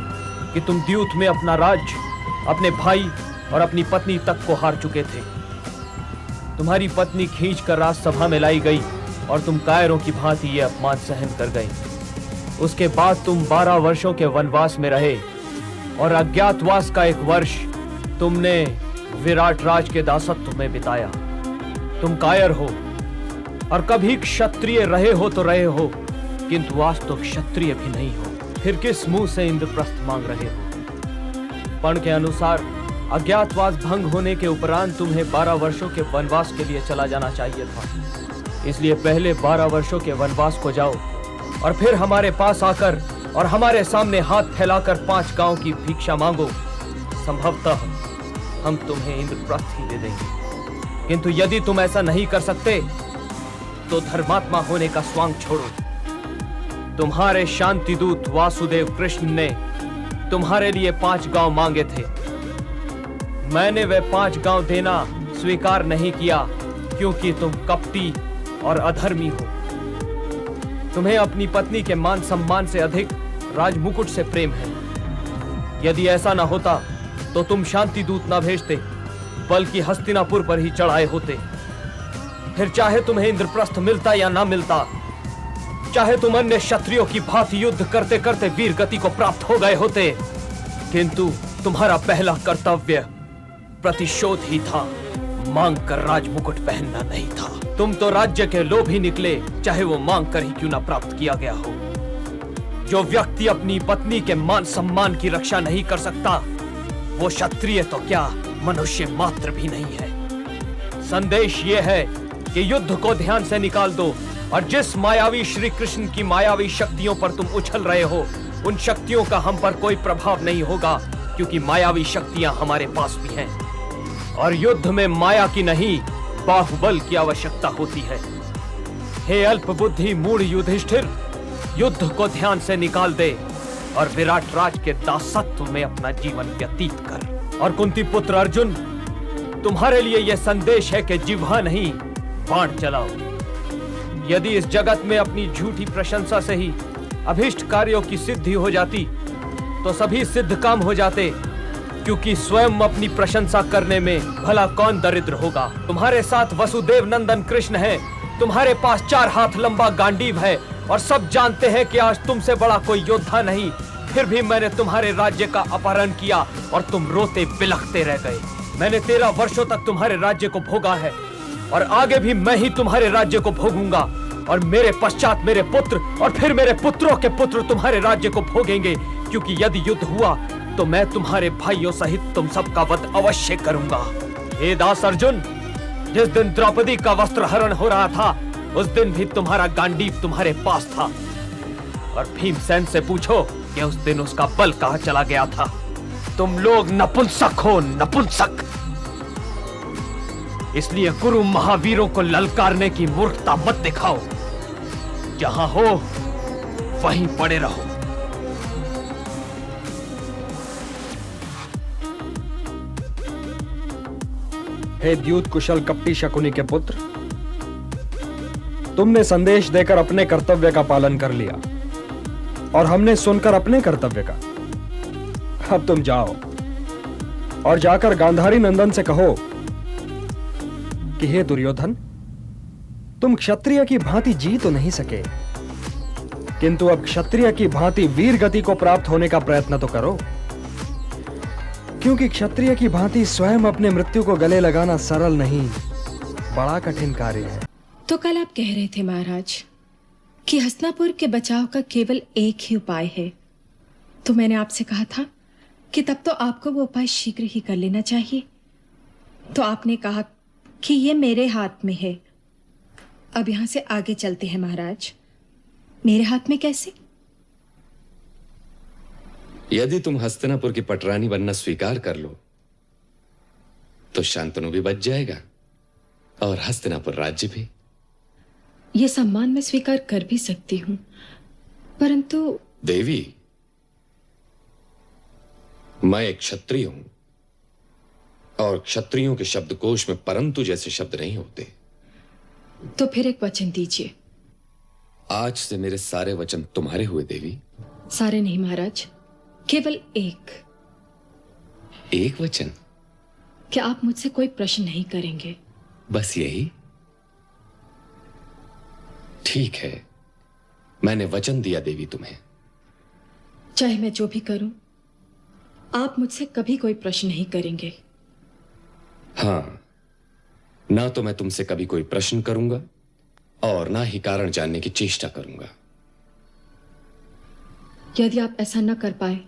कि तुम द्यूत में अपना राज्य, अपने भाई और अपनी पत्नी तक को हार चुके थे। तुम्हारी पत्नी खींचकर राजसभा में लाई गई और तुम कायरों की भांति ये अपमान सहन कर गए। उसके बाद तुम 12 वर्षों के वनवास में रहे और अज्ञातवास का 1 वर्ष तुमने विराट राज के दासत्व में बिताया। तुम कायर हो और कभी क्षत्रिय रहे हो तो रहे हो, किंतु आज तो क्षत्रिय भी नहीं हो। फिर किस मुंह से इंद्रप्रस्थ मांग रहे हो? पण के अनुसार अज्ञातवास भंग होने के उपरांत तुम्हें 12 वर्षों के वनवास के लिए चला जाना चाहिए था। इसलिए पहले 12 वर्षों के वनवास को जाओ और फिर हमारे पास आकर और हमारे सामने हाथ फैलाकर 5 गांव की भिक्षा मांगो। संभवतः हम तुम्हें इंद्रप्रस्थ ही दे देंगे। किंतु यदि तुम ऐसा नहीं कर सकते तो धर्मात्मा होने का स्वांग छोड़ो। तुम्हारे शांति दूत वासुदेव कृष्ण ने तुम्हारे लिए 5 गांव मांगे थे। मैंने वे 5 गांव देना स्वीकार नहीं किया क्योंकि तुम कपटी और अधर्मी हो। तुम्हें अपनी पत्नी के मान सम्मान से अधिक राजमुकुट से प्रेम है। यदि ऐसा ना होता तो तुम शांति दूत ना भेजते, बल्कि हस्तिनापुर पर ही चढ़ाए होते। फिर चाहे तुम्हें इंद्रप्रस्थ मिलता या ना मिलता, चाहे तुम अन्य क्षत्रियों की भांति युद्ध करते करते वीर गति को प्राप्त हो गए होते, किंतु तुम्हारा पहला कर्तव्य प्रतिशोध ही था, मांग कर राजमुकुट पहनना नहीं था। तुम तो राज्य के लोभी निकले, चाहे वो मांग कर ही क्यों ना प्राप्त किया गया हो। जो व्यक्ति अपनी पत्नी के मान सम्मान की रक्षा नहीं कर सकता, वो क्षत्रिय तो क्या मनुष्य मात्र भी नहीं है। संदेश ये है कि युद्ध को ध्यान से निकाल दो और जिस मायावी श्री कृष्ण की मायावी शक्तियों पर तुम उछल रहे हो, उन शक्तियों का हम पर कोई प्रभाव नहीं होगा, क्योंकि मायावी शक्तियां हमारे पास भी हैं और युद्ध में माया की नहीं बाहुबल की आवश्यकता होती है। हे अल्प बुद्धि मूढ़ युधिष्ठिर, युद्ध को ध्यान से निकाल दे और विराट राज के दासत्व में अपना जीवन व्यतीत कर। और कुंती पुत्र अर्जुन, तुम्हारे लिए यह संदेश है कि जिह्वा नहीं बाण चलाओ। यदि इस जगत में अपनी झूठी प्रशंसा से ही अभिष्ट कार्यों की सिद्धि हो जाती तो सभी सिद्ध काम हो जाते, क्योंकि स्वयं अपनी प्रशंसा करने में भला कौन दरिद्र होगा। तुम्हारे साथ वसुदेव नंदन कृष्ण है, तुम्हारे पास 4 हाथ लंबा गांडीव है और सब जानते हैं कि आज तुमसे बड़ा कोई योद्धा नहीं। फिर भी मैंने तुम्हारे राज्य का अपहरण किया और तुम रोते बिलखते रह गए। मैंने 13 वर्षों तक तुम्हारे राज्य को भोगा है और आगे भी मैं ही तुम्हारे राज्य को भोगूंगा और मेरे पश्चात मेरे पुत्र और फिर मेरे पुत्रों के पुत्र तुम्हारे राज्य को भोगेंगे, क्योंकि यदि युद्ध हुआ तो मैं तुम्हारे भाइयों सहित तुम सबका वध अवश्य करूंगा। हे दास अर्जुन, जिस दिन द्रौपदी का वस्त्र हरण हो रहा था उस दिन भी तुम्हारा गांडीव तुम्हारे पास था। और भीमसेन से पूछो कि उस दिन उसका बल कहां चला गया था। तुम लोग नपुंसक हो, नपुंसक। इसलिए कुरु महावीरों को ललकारने की मूर्खता मत दिखाओ। जहां हो वहीं पड़े रहो। हे द्यूत कुशल कपटी शकुनी के पुत्र, तुमने संदेश देकर अपने कर्तव्य का पालन कर लिया और हमने सुनकर अपने कर्तव्य का। अब तुम जाओ और जाकर गांधारी नंदन से कहो कि हे दुर्योधन, तुम क्षत्रिय की भांति जी तो नहीं सके, किंतु अब क्षत्रिय की भांति वीर गति को प्राप्त होने का प्रयत्न तो करो, क्योंकि क्षत्रिय की भांति स्वयं अपने मृत्यु को गले लगाना सरल नहीं, बड़ा कठिन कार्य है। तो कल आप कह रहे थे महाराज कि हस्तिनापुर के बचाव का केवल एक ही उपाय है, तो मैंने आपसे कहा था कि तब तो आपको वो उपाय शीघ्र ही कर लेना चाहिए। तो आपने कहा कि ये मेरे हाथ में है। अब यहां से आगे चलते हैं महाराज। मेरे हाथ में कैसे? यदि तुम हस्तिनापुर की पटरानी बनना स्वीकार कर लो तो शांतनु भी बच जाएगा और हस्तिनापुर राज्य भी। ये सम्मान मैं स्वीकार कर भी सकती हूं, परंतु देवी, मैं एक क्षत्रिय हूं और क्षत्रियों के शब्दकोश में परंतु जैसे शब्द नहीं होते। तो फिर एक वचन दीजिए। आज से मेरे सारे वचन तुम्हारे हुए देवी। सारे नहीं महाराज, केवल एक। एक वचन? क्या आप मुझसे कोई प्रश्न नहीं करेंगे? बस यही? ठीक है, मैंने वचन दिया देवी तुम्हें। चाहे मैं जो भी करूं, आप मुझसे कभी कोई प्रश्न नहीं करेंगे। हाँ, ना तो मैं तुमसे कभी कोई प्रश्न करूंगा और ना ही कारण जानने की चेष्टा करूंगा। यदि आप ऐसा न कर पाए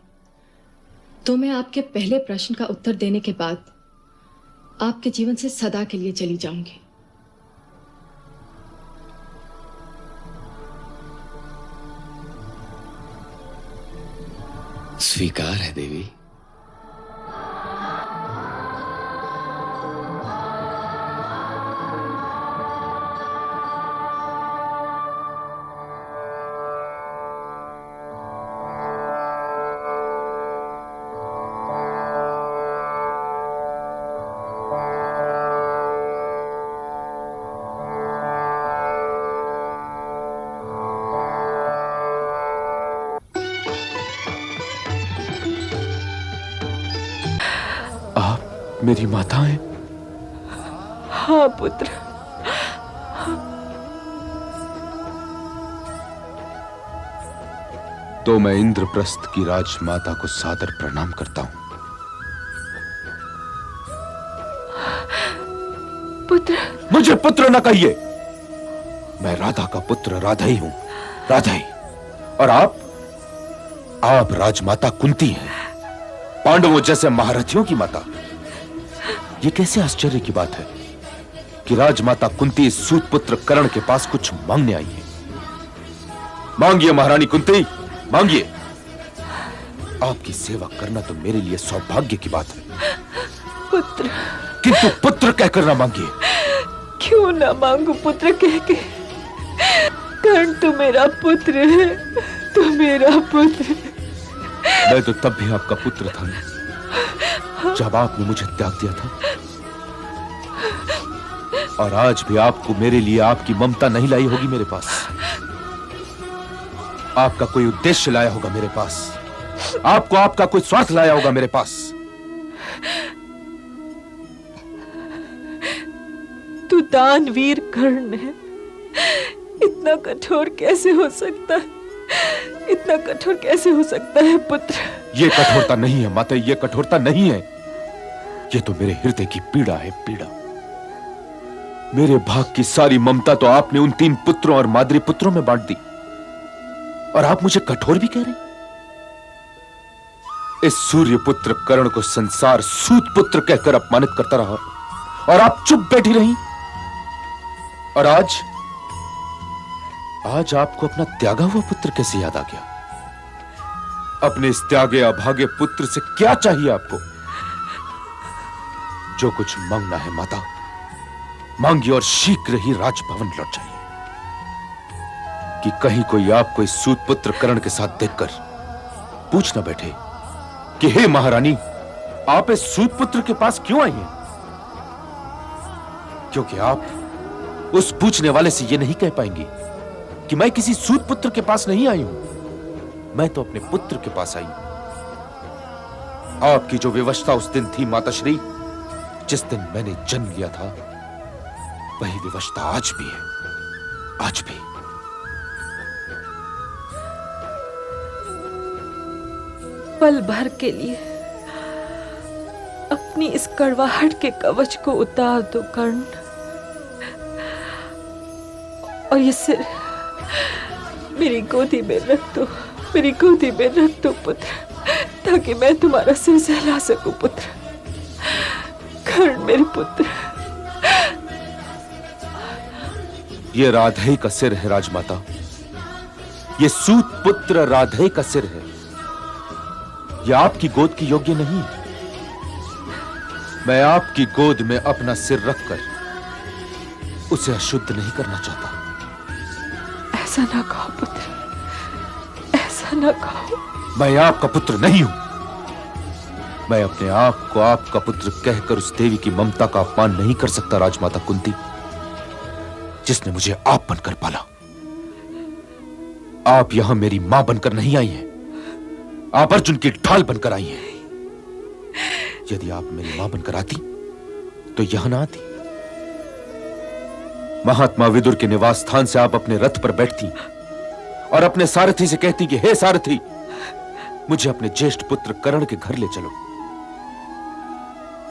तो मैं आपके पहले प्रश्न का उत्तर देने के बाद आपके जीवन से सदा के लिए चली जाऊंगी। स्वीकार है देवी। मेरी माता है? हाँ पुत्र। तो मैं इंद्रप्रस्थ की राजमाता को सादर प्रणाम करता हूं। पुत्र। मुझे पुत्र न कहिए। मैं राधा का पुत्र राधा ही हूं, राधा ही। और आप राजमाता कुंती हैं, पांडवों जैसे महारथियों की माता। ये कैसे आश्चर्य की बात है कि राजमाता कुंती सूत पुत्र कर्ण के पास कुछ मांगने आई है। मांगिए महारानी कुंती, मांगिए। आपकी सेवा करना तो मेरे लिए सौभाग्य की बात है। पुत्र। किंतु पुत्र कहकर ना मांगिए। क्यों ना मांगू पुत्र कह के? कर्ण तो मेरा पुत्र है, तो मेरा पुत्र। मैं तो तब भी आपका पुत्र था जब आपने मुझे त्याग दिया था, और आज भी आपको मेरे लिए आपकी ममता नहीं लाई होगी मेरे पास। आपका कोई उद्देश्य लाया होगा मेरे पास, आपको आपका कोई स्वार्थ लाया होगा मेरे पास। तू दानवीर कर्ण है, इतना कठोर कैसे हो सकता है? इतना कठोर कैसे हो सकता है पुत्र? ये कठोरता नहीं है माता, ये कठोरता नहीं है। ये तो मेरे हृदय की पीड़ा है, पीड़ा। मेरे भाग की सारी ममता तो आपने उन 3 पुत्रों और माद्री पुत्रों में बांट दी, और आप मुझे कठोर भी कह रहे? इस सूर्य पुत्र कर्ण को संसार सूत पुत्र कहकर अपमानित करता रहा, और आप चुप बैठी रही। और आज आपको अपना त्यागा हुआ पुत्र कैसे याद आ गया? अपने इस त्यागे अभागे पुत्र से क्या चाहिए आपको? जो कुछ मांगना है माता, मांगिए, और शीघ्र ही राजभवन लौट जाइए। कि कहीं कोई आपको इस सूत पुत्र कर्ण के साथ देखकर पूछ न बैठे कि हे महारानी, आप इस सूत पुत्र के पास क्यों आई हैं? क्योंकि आप उस पूछने वाले से यह नहीं कह पाएंगी कि मैं किसी सूत पुत्र के पास नहीं आई हूं, मैं तो अपने पुत्र के पास आई हूं। आपकी जो विवशता उस दिन थी माताश्री, जिस दिन मैंने जन्म लिया था, वही विवशता आज भी है, आज भी। पल भर के लिए अपनी इस कड़वाहट के कवच को उतार दो कर्ण, और ये सिर मेरी गोदी में रख दो, मेरी गोदी में रख दो पुत्र, ताकि मैं तुम्हारा सिर सहला सकूं पुत्र। कर्ण मेरे पुत्र। ये राधे का सिर है राजमाता, ये सूत पुत्र राधे का सिर है। यह आपकी गोद की योग्य नहीं है। मैं आपकी गोद में अपना सिर रखकर उसे अशुद्ध नहीं करना चाहता। ऐसा ना कहो पुत्र, ऐसा ना कहो। मैं आपका पुत्र नहीं हूं। मैं अपने आप को आपका पुत्र कहकर उस देवी की ममता का अपमान नहीं कर सकता राजमाता कुंती, जिसने मुझे आप बनकर पाला। आप यहां मेरी मां बनकर नहीं आई हैं, आप अर्जुन की ढाल बनकर आई हैं। यदि आप मेरी मां बनकर आती तो यहां ना आती। महात्मा विदुर के निवास स्थान से आप अपने रथ पर बैठती और अपने सारथी से कहती कि हे सारथी, मुझे अपने ज्येष्ठ पुत्र कर्ण के घर ले चलो।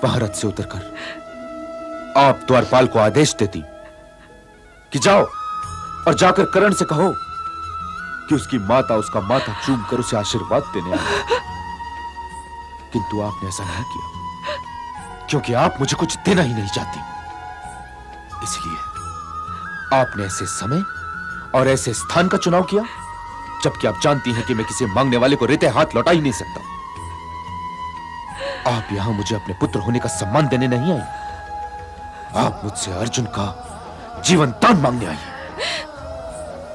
वहां रथ से उतरकर आप द्वारपाल को आदेश देती कि जाओ और जाकर करण से कहो कि उसकी माता उसका माथा चूम कर उसे आशीर्वाद देने आई। किंतु आपने ऐसा नहीं किया, क्योंकि आप मुझे कुछ देना ही नहीं चाहती। इसलिए आपने ऐसे समय और ऐसे स्थान का चुनाव किया जबकि आप जानती हैं कि मैं किसी मांगने वाले को रेते हाथ लौटा ही नहीं सकता। आप यहां मुझे अपने पुत्र होने का सम्मान देने नहीं आई, आप मुझसे अर्जुन का जीवन दान मांगने आई हैं।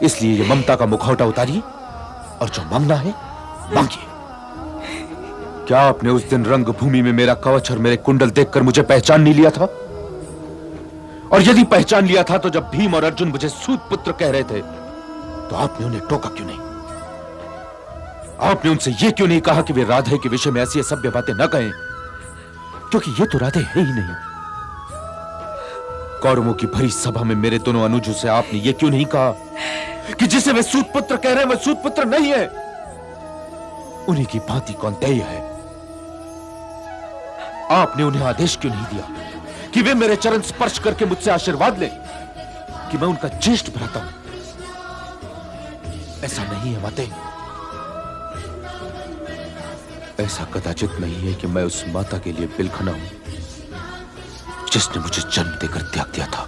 इसलिए ये ममता का मुखौटा उतारिए और जो मांगना है मांगिए। क्या आपने उस दिन रंगभूमि में मेरा कवच और मेरे कुंडल देखकर मुझे पहचान नहीं लिया था? और यदि पहचान लिया था तो जब भीम और अर्जुन मुझे सूत पुत्र कह रहे थे तो आपने उन्हें टोका क्यों नहीं? आपने उनसे यह क्यों नहीं कहा कि वे राधे के विषय में ऐसी असभ्य बातें न कहें, क्योंकि ये तो राधे है ही नहीं। कौरवों की भरी सभा में मेरे दोनों अनुजों से आपने यह क्यों नहीं कहा कि जिसे वे सूत पुत्र कह रहे हैं वह सूत पुत्र नहीं है, उन्हीं की भांति कौन्तेय है? आपने उन्हें आदेश क्यों नहीं दिया कि वे मेरे चरण स्पर्श करके मुझसे आशीर्वाद लें कि मैं उनका ज्येष्ठ भ्राता हूं? ऐसा नहीं है माते, ऐसा कदाचित नहीं है कि मैं उस माता के लिए बिलखना हूं जिसने मुझे जन्म देकर त्याग दिया था।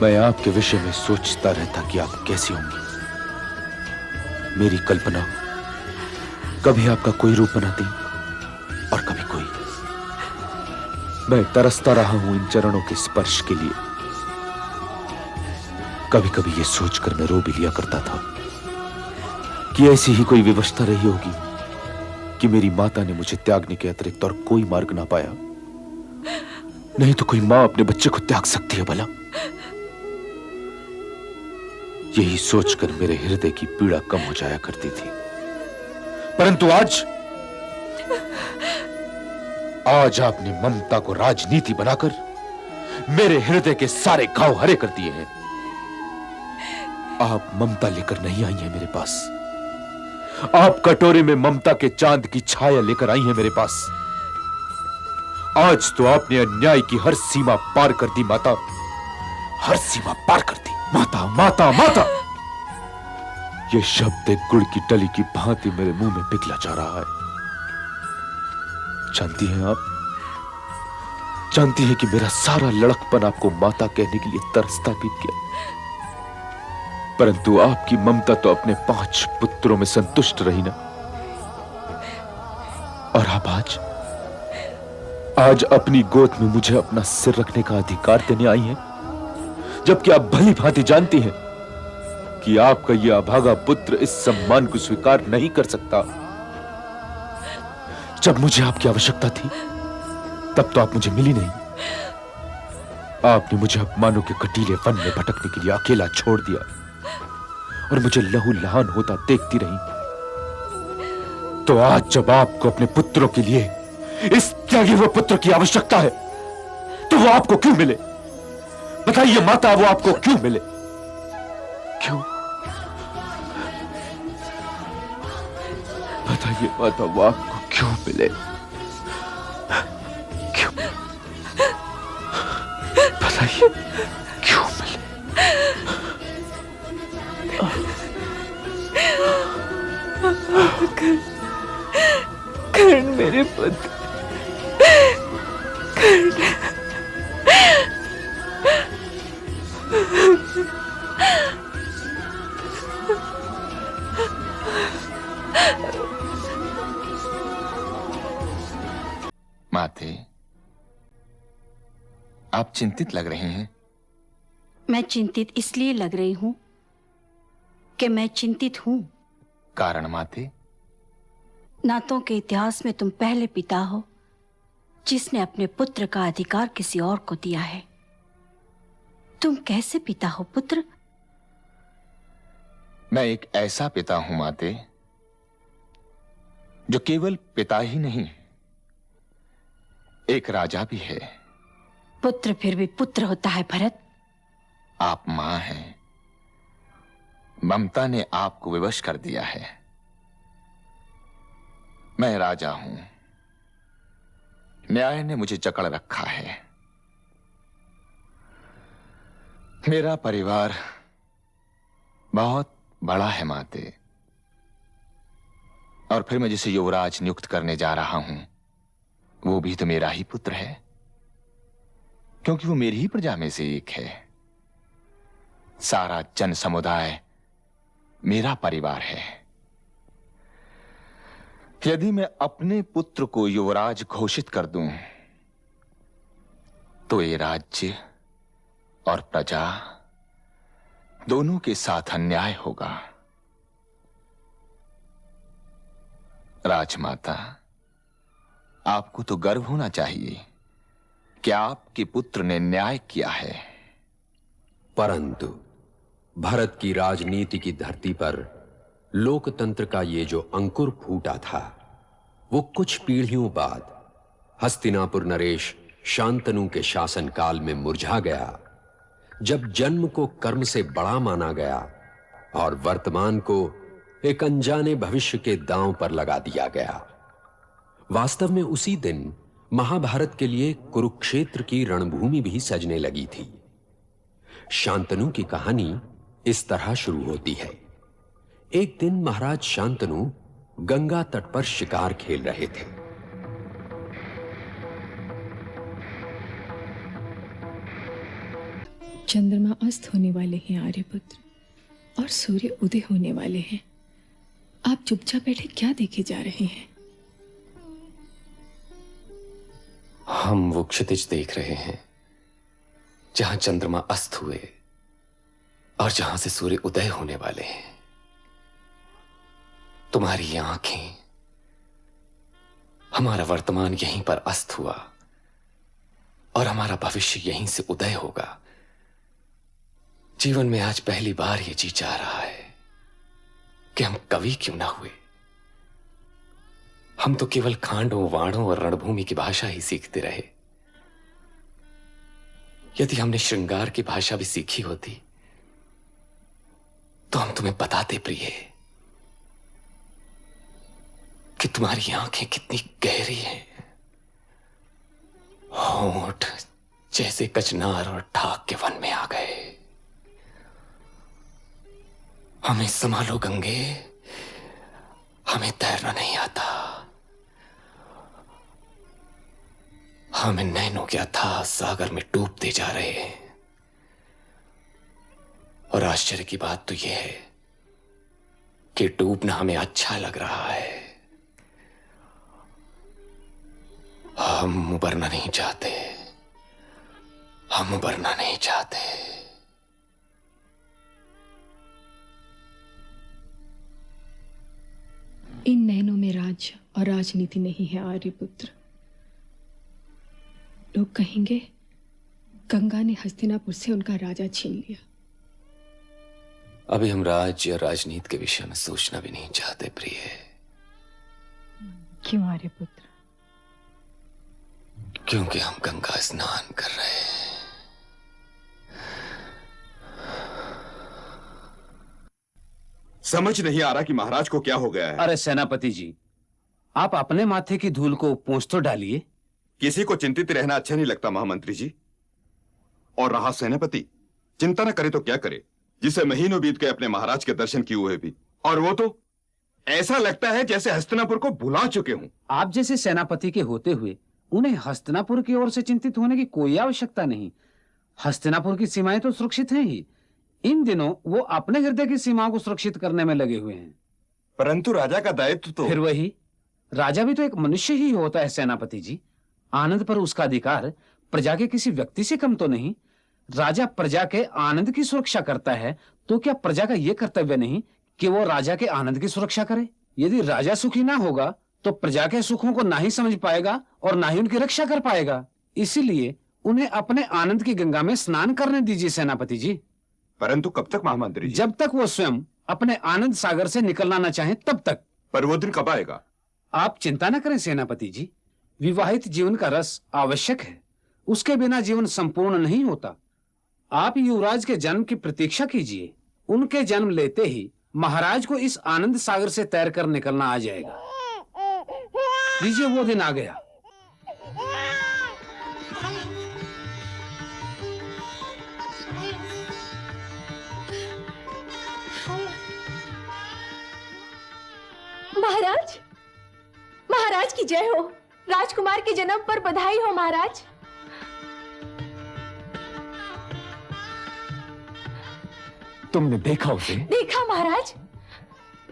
मैं आपके विषय में सोचता रहता कि आप कैसी होंगी। मेरी कल्पना कभी आपका कोई रूप बनाती और कभी कोई। मैं तरसता रहा हूं इन चरणों के स्पर्श के लिए। कभी कभी यह सोचकर मैं रो भी लिया करता था कि ऐसी ही कोई विवशता रही होगी कि मेरी माता ने मुझे त्यागने के अतिरिक्त और कोई मार्ग ना पाया। नहीं तो कोई मां अपने बच्चे को त्याग सकती है भला? यही सोचकर मेरे हृदय की पीड़ा कम हो जाया करती थी। परंतु आज आपने ममता को राजनीति बनाकर मेरे हृदय के सारे घाव हरे कर दिए हैं। आप ममता लेकर नहीं आई हैं मेरे पास, आप कटोरे में ममता के चांद की छाया लेकर आई हैं मेरे पास। आज तो आपने अन्याय की हर सीमा पार कर दी माता, हर सीमा पार कर दी। माता माता माता, यह शब्द एक गुड़ की टली की भांति मेरे मुंह में पिघला जा रहा है। जानती हैं आप, जानती हैं कि मेरा सारा लड़कपन आपको माता कहने के लिए तरसता बीत गया। परंतु आपकी ममता तो अपने 5 पुत्रों में संतुष्ट रही ना। और आप आज अपनी गोद में मुझे अपना सिर रखने का अधिकार देने आई हैं, जबकि आप भली भांति जानती हैं कि आपका यह अभागा पुत्र इस सम्मान को स्वीकार नहीं कर सकता। जब मुझे आपकी आवश्यकता थी तब तो आप मुझे मिली नहीं। आपने मुझे अपमानों के कटीले वन में भटकने के लिए अकेला छोड़ दिया और मुझे लहू लहान होता देखती रही। तो आज जब आपको अपने पुत्रों के लिए इस त्यागे हुए पुत्र की आवश्यकता है तो वो आपको क्यों मिले? बताइए माता, वो आपको क्यों मिले? क्यों? बताइए माता, वो आपको क्यों मिले? क्यों? बताइए क्यों मिले? कर्ण मेरे पुत्र, कर्ण। माते, आप चिंतित लग रही हैं। मैं चिंतित इसलिए लग रही हूं कि मैं चिंतित हूं। कारण माते? नातों के इतिहास में तुम पहले पिता हो जिसने अपने पुत्र का अधिकार किसी और को दिया है। तुम कैसे पिता हो पुत्र? मैं एक ऐसा पिता हूं माते जो केवल पिता ही नहीं, एक राजा भी है। पुत्र फिर भी पुत्र होता है भरत। आप मां हैं, ममता ने आपको विवश कर दिया है। मैं राजा हूं, न्याय ने मुझे जकड़ रखा है। मेरा परिवार बहुत बड़ा है माते, और फिर मैं जिसे युवराज नियुक्त करने जा रहा हूं वो भी तो मेरा ही पुत्र है, क्योंकि वो मेरी ही प्रजा में से एक है। सारा जन समुदाय मेरा परिवार है। यदि मैं अपने पुत्र को युवराज घोषित कर दूं तो ये राज्य और प्रजा दोनों के साथ अन्याय होगा। राजमाता, आपको तो गर्व होना चाहिए कि आपके पुत्र ने न्याय किया है। परंतु भारत की राजनीति की धरती पर लोकतंत्र का ये जो अंकुर फूटा था, वो कुछ पीढ़ियों बाद हस्तिनापुर नरेश शांतनु के शासनकाल में मुरझा गया, जब जन्म को कर्म से बड़ा माना गया और वर्तमान को एक अनजाने भविष्य के दांव पर लगा दिया गया। वास्तव में उसी दिन महाभारत के लिए कुरुक्षेत्र की रणभूमि भी सजने लगी थी। शांतनु की कहानी इस तरह शुरू होती है। एक दिन महाराज शांतनु गंगा तट पर शिकार खेल रहे थे। चंद्रमा अस्त होने वाले हैं आर्यपुत्र, और सूर्य उदय होने वाले हैं। आप चुपचाप बैठे क्या देखे जा रहे हैं? हम वो क्षितिज देख रहे हैं जहां चंद्रमा अस्त हुए और जहां से सूर्य उदय होने वाले हैं। तुम्हारी आंखें, हमारा वर्तमान यहीं पर अस्त हुआ और हमारा भविष्य यहीं से उदय होगा। जीवन में आज पहली बार ये जी चाह रहा है कि हम कवि क्यों ना हुए। हम तो केवल खांडों, वाणों और रणभूमि की भाषा ही सीखते रहे। यदि हमने श्रृंगार की भाषा भी सीखी होती तो हम तुम्हें बताते प्रिय कि तुम्हारी आंखें कितनी गहरी हैं। होंठ जैसे कचनार और ठाक के वन में आ गए। हमें संभालो गंगे, हमें तैरना नहीं आता। हमें नैनों क्या था, सागर में डूबते जा रहे हैं। और आश्चर्य की बात तो यह है कि डूबना हमें अच्छा लग रहा है। हम उबरना नहीं चाहते, हम उबरना नहीं चाहते। इन नैनों में राज्य और राजनीति नहीं है आर्यपुत्र। लोग कहेंगे गंगा ने हस्तिनापुर से उनका राजा छीन लिया। अभी हम राज्य और राजनीति के विषय में सोचना भी नहीं चाहते प्रिय। क्यों आर्यपुत्र? क्योंकि हम गंगा स्नान कर रहे हैं। समझ नहीं आ रहा कि महाराज को क्या हो गया है। अरे सेनापति जी, आप अपने माथे की धूल को पोंछ तो डालिए। किसी को चिंतित रहना अच्छा नहीं लगता महामंत्री जी। और रहा सेनापति, चिंता न करे तो क्या करे, जिसे महीनों बीत गए अपने महाराज के दर्शन किए हुए भी, और वो तो ऐसा लगता है जैसे हस्तिनापुर को भुला चुके हूं। आप जैसे सेनापति के होते हुए उन्हें हस्तिनापुर की ओर से चिंतित होने की कोई आवश्यकता नहीं। हस्तिनापुर की सीमाएं तो सुरक्षित हैं ही। इन दिनों वो अपने हृदय की सीमाओं को सुरक्षित करने में लगे हुए हैं। परंतु राजा का दायित्व तो... फिर वही, राजा भी तो एक मनुष्य ही होता है सेनापति जी। आनंद पर उसका अधिकार प्रजा के किसी व्यक्ति से कम तो नहीं। राजा प्रजा के आनंद की सुरक्षा करता है, तो क्या प्रजा का यह कर्तव्य नहीं कि वो राजा के आनंद की सुरक्षा करे? यदि राजा सुखी ना होगा तो प्रजा के सुखों को ना ही समझ पाएगा और ना ही उनकी रक्षा कर पाएगा। इसीलिए उन्हें अपने आनंद की गंगा में स्नान करने दीजिए सेनापति जी। परंतु कब तक महामंत्री जी? जब तक वो स्वयं अपने आनंद सागर से निकलना न चाहे तब तक। पर वो दिन कब आएगा? आप चिंता न करें सेनापति जी। विवाहित जीवन का रस आवश्यक है, उसके बिना जीवन संपूर्ण नहीं होता। आप युवराज के जन्म की प्रतीक्षा कीजिए। उनके जन्म लेते ही महाराज को इस आनंद सागर से तैरकर निकलना आ जाएगा। लीजिए, वो दिन आ गया। महाराज, महाराज की जय हो। राजकुमार के जन्म पर बधाई हो महाराज। तुमने देखा उसे? देखा महाराज।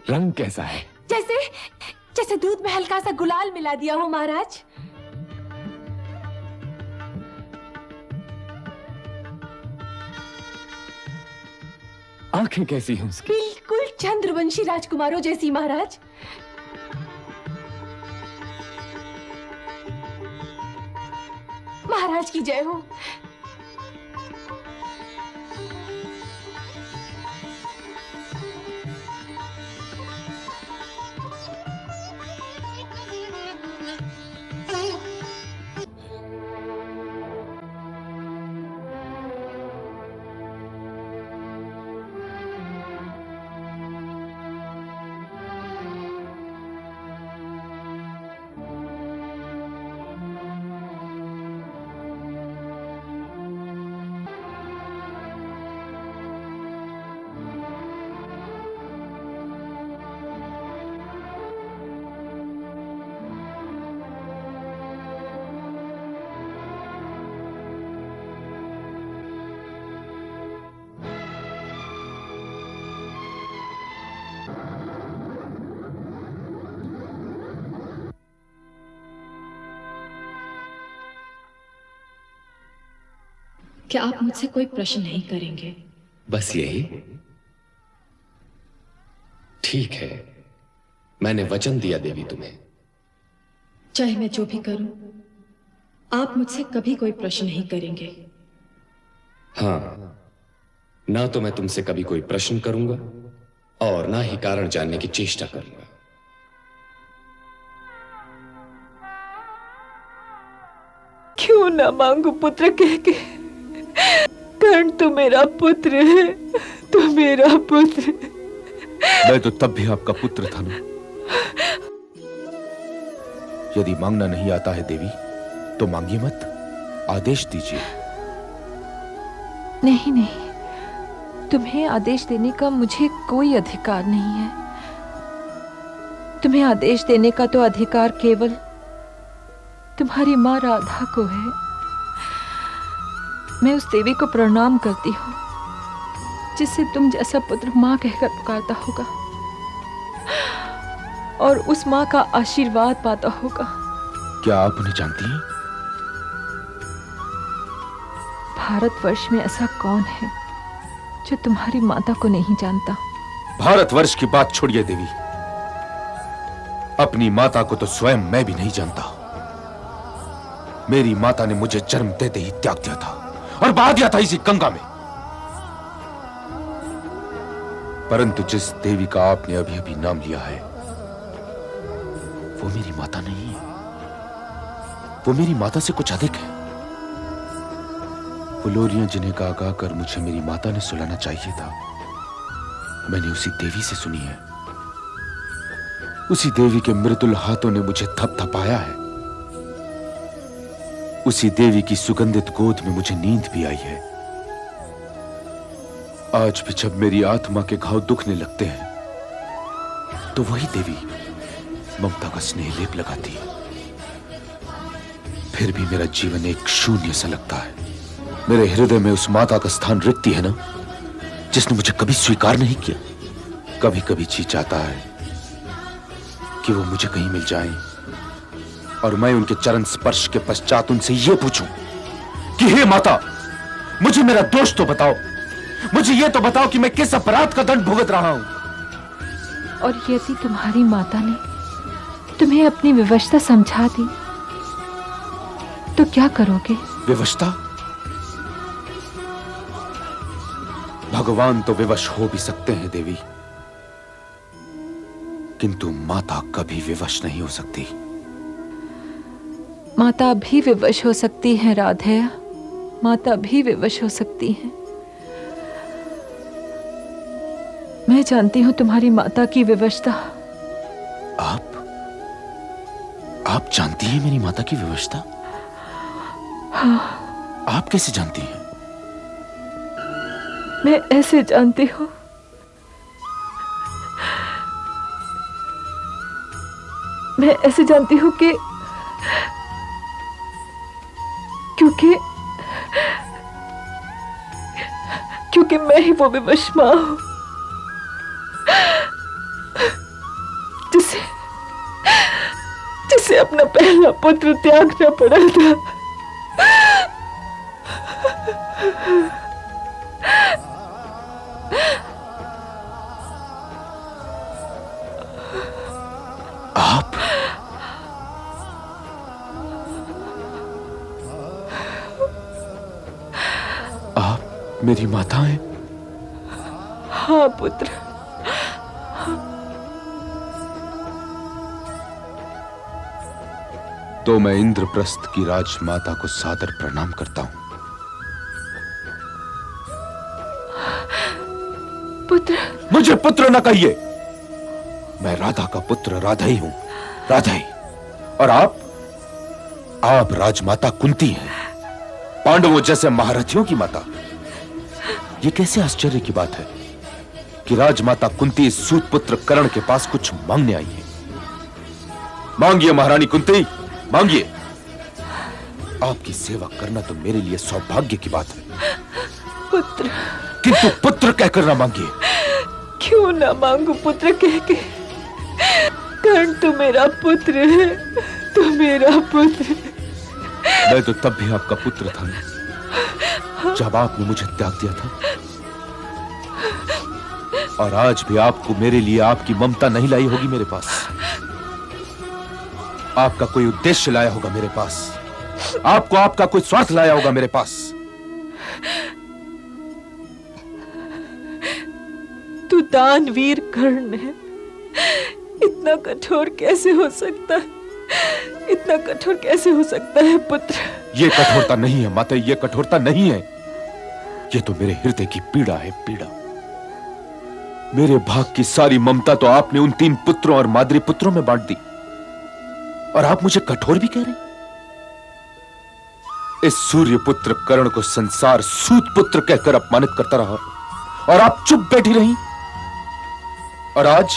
रंग कैसा है? जैसे जैसे दूध में हल्का सा गुलाल मिला दिया हो महाराज। आंखें कैसी हैं उसकी? बिल्कुल चंद्रवंशी राजकुमारों जैसी महाराज। महाराज की जय हो। क्या आप मुझसे कोई प्रश्न नहीं करेंगे? बस यही? ठीक है, मैंने वचन दिया देवी तुम्हें। चाहे मैं जो भी करूं, आप मुझसे कभी कोई प्रश्न नहीं करेंगे। हाँ, ना तो मैं तुमसे कभी कोई प्रश्न करूंगा और ना ही कारण जानने की चेष्टा करूंगा। क्यों ना मांगू पुत्र कह के? कर्ण तो मेरा पुत्र है, तो मेरा पुत्र। मैं तो तब भी आपका पुत्र था ना। यदि मांगना नहीं आता है देवी, तो मांगिए मत, आदेश दीजिए। नहीं नहीं, तुम्हें आदेश देने का मुझे कोई अधिकार नहीं है। तुम्हें आदेश देने का तो अधिकार केवल तुम्हारी माँ राधा को है। मैं उस देवी को प्रणाम करती हूँ जिससे तुम जैसा पुत्र माँ कहकर पुकारता होगा और उस माँ का आशीर्वाद पाता होगा। क्या आप उन्हें जानती हैं? भारतवर्ष में ऐसा कौन है जो तुम्हारी माता को नहीं जानता? भारतवर्ष की बात छोड़िए देवी, अपनी माता को तो स्वयं मैं भी नहीं जानता। मेरी माता ने मुझे जन्म देते ही त्याग दिया था और बहा दिया था इसी गंगा में। परंतु जिस देवी का आपने अभी अभी नाम लिया है, वो मेरी माता नहीं है। वो मेरी माता से कुछ अधिक है। वो लोरियां जिन्हें गा गा कर मुझे मेरी माता ने सुलाना चाहिए था, मैंने उसी देवी से सुनी है। उसी देवी के मृदुल हाथों ने मुझे थपथपाया है। उसी देवी की सुगंधित गोद में मुझे नींद भी आई है। आज भी जब मेरी आत्मा के घाव दुखने लगते हैं, तो वही देवी ममता का स्नेह लेप लगाती है। फिर भी मेरा जीवन एक शून्य सा लगता है। मेरे हृदय में उस माता का स्थान रिक्ति है ना, जिसने मुझे कभी स्वीकार नहीं किया। कभी कभी जी चाहता है कि वो मुझे कहीं मिल जाएं और मैं उनके चरण स्पर्श के पश्चात उनसे ये पूछूं कि हे माता, मुझे मेरा दोष तो बताओ, मुझे ये तो बताओ कि मैं किस अपराध का दंड भुगत रहा हूं। और यदि तुम्हारी माता ने तुम्हें अपनी विवशता समझा दी तो क्या करोगे? विवशता? भगवान तो विवश हो भी सकते हैं देवी, किंतु माता कभी विवश नहीं हो सकती। माता भी विवश हो सकती है राधे, माता भी विवश हो सकती है। मैं जानती हूं तुम्हारी माता की विवशता। आप जानती हैं मेरी माता की विवशता? हाँ। आप कैसे जानती हैं? मैं ऐसे जानती हूं। मैं ऐसे जानती हूँ कि क्योंकि मैं ही वो विवश माँ हूँ जिसे अपना पहला पुत्र त्यागना पड़ा था। आप मेरी माता हैं? हाँ पुत्र। तो मैं इंद्रप्रस्थ की राजमाता को सादर प्रणाम करता हूं। पुत्र। मुझे पुत्र न कहिए, मैं राधा का पुत्र राधा ही हूं, राधा ही। और आप राजमाता कुंती हैं, पांडवों जैसे महारथियों की माता। यह कैसे आश्चर्य की बात है कि राजमाता कुंती इस सूत पुत्र कर्ण के पास कुछ मांगने आई है। मांगिए महारानी कुंती, मांगिए। आपकी सेवा करना तो मेरे लिए सौभाग्य की बात है। पुत्र। किंतु पुत्र कहकर ना मांगिए। क्यों ना मांगू पुत्र कह के? कर्ण तो मेरा पुत्र है, तो मेरा पुत्र। मैं तो तब भी आपका पुत्र था जब आपने मुझे त्याग दिया था, और आज भी आपको मेरे लिए आपकी ममता नहीं लाई होगी मेरे पास। आपका कोई उद्देश्य लाया होगा मेरे पास, आपको आपका कोई स्वार्थ लाया होगा मेरे पास। तू दानवीर कर्ण है, इतना कठोर कैसे हो सकता है? इतना कठोर कैसे हो सकता है पुत्र? ये कठोरता नहीं है माता, ये कठोरता नहीं है। ये तो मेरे हृदय की पीड़ा है, पीड़ा। मेरे भाग की सारी ममता तो आपने उन 3 पुत्रों और माद्री पुत्रों में बांट दी, और आप मुझे कठोर भी कह रहे? इस सूर्य पुत्र कर्ण को संसार सूत पुत्र कहकर अपमानित करता रहा, और आप चुप बैठी रही। और आज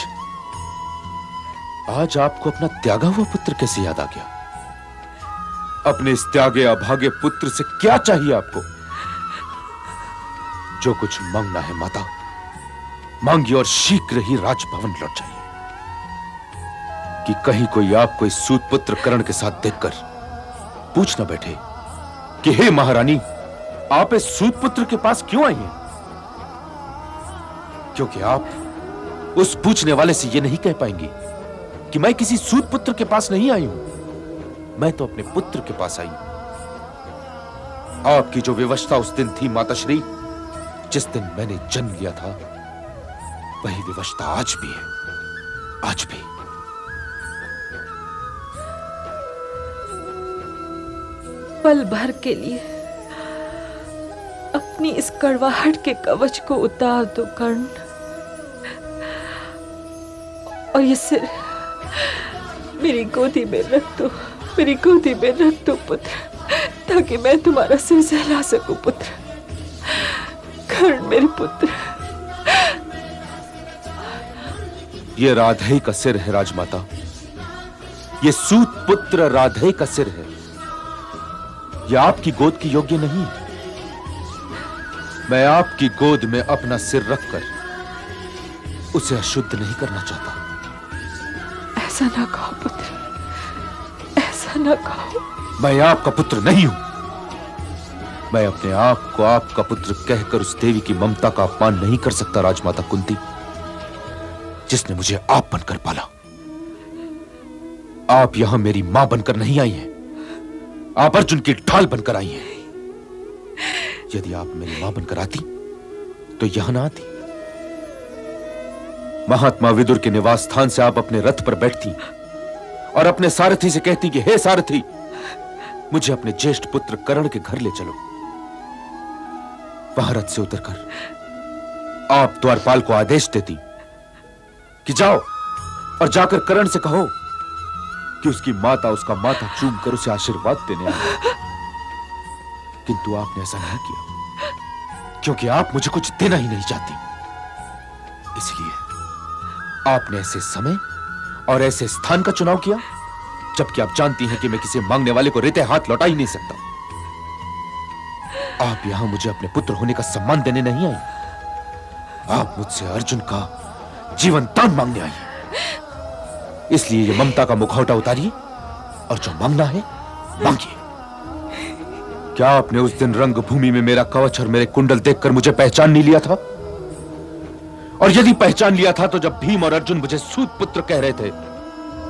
आपको अपना त्यागा हुआ पुत्र कैसे याद आ गया? अपने इस त्यागे अभागे पुत्र से क्या चाहिए आपको? जो कुछ मांगना है माता, मांगिए, और शीघ्र ही राजभवन लौट जाइए। कि कहीं कोई आपको इस सूत पुत्र कर्ण के साथ देखकर पूछ न बैठे कि हे महारानी, आप इस सूत पुत्र के पास क्यों आई हैं? क्योंकि आप उस पूछने वाले से यह नहीं कह पाएंगी कि मैं किसी सूत पुत्र के पास नहीं आई हूं, मैं तो अपने पुत्र के पास आई हूं। आपकी जो विवशता उस दिन थी माताश्री, जिस दिन मैंने जन्म लिया था, वही विवशता आज भी है, आज भी। पल भर के लिए अपनी इस कड़वाहट के कवच को उतार दो कर्ण, और ये सिर मेरी गोदी में रख दो, मेरी गोदी में रख दो पुत्र, ताकि मैं तुम्हारा सिर सहला सकूं पुत्र। कर्ण मेरे पुत्र। ये राधे का सिर है राजमाता, ये सूत पुत्र राधे का सिर है। यह आपकी गोद की योग्य नहीं है। मैं आपकी गोद में अपना सिर रखकर उसे अशुद्ध नहीं करना चाहता। ऐसा ना कहो पुत्र, ऐसा ना कहो। मैं आपका पुत्र नहीं हूं। मैं अपने आप को आपका पुत्र कहकर उस देवी की ममता का अपमान नहीं कर सकता राजमाता कुंती, जिसने मुझे आप बनकर पाला। आप यहां मेरी मां बनकर नहीं आई हैं, आप अर्जुन की ढाल बनकर आई हैं। यदि आप मेरी मां बनकर आती तो यहां ना आती। महात्मा विदुर के निवास स्थान से आप अपने रथ पर बैठती और अपने सारथी से कहती कि हे सारथी, मुझे अपने ज्येष्ठ पुत्र कर्ण के घर ले चलो। वहां रथ से उतरकर आप द्वारपाल को आदेश देती कि जाओ और जाकर कर्ण से कहो कि उसकी माता उसका माथा चूम कर उसे आशीर्वाद देने आई। किंतु आपने ऐसा नहीं किया, क्योंकि आप मुझे कुछ देना ही नहीं चाहती। इसलिए आपने ऐसे समय और ऐसे स्थान का चुनाव किया जबकि आप जानती हैं कि मैं किसी मांगने वाले को रेते हाथ लौटा ही नहीं सकता। आप यहां मुझे अपने पुत्र होने का सम्मान देने नहीं आई, आप मुझसे अर्जुन का जीवन दान मांगने आई हैं। इसलिए ये ममता का मुखौटा उतारिए और जो मांगना है मांगिए। क्या आपने उस दिन रंगभूमि में मेरा कवच और मेरे कुंडल देखकर मुझे पहचान नहीं लिया था? और यदि पहचान लिया था तो जब भीम और अर्जुन मुझे सूत पुत्र कह रहे थे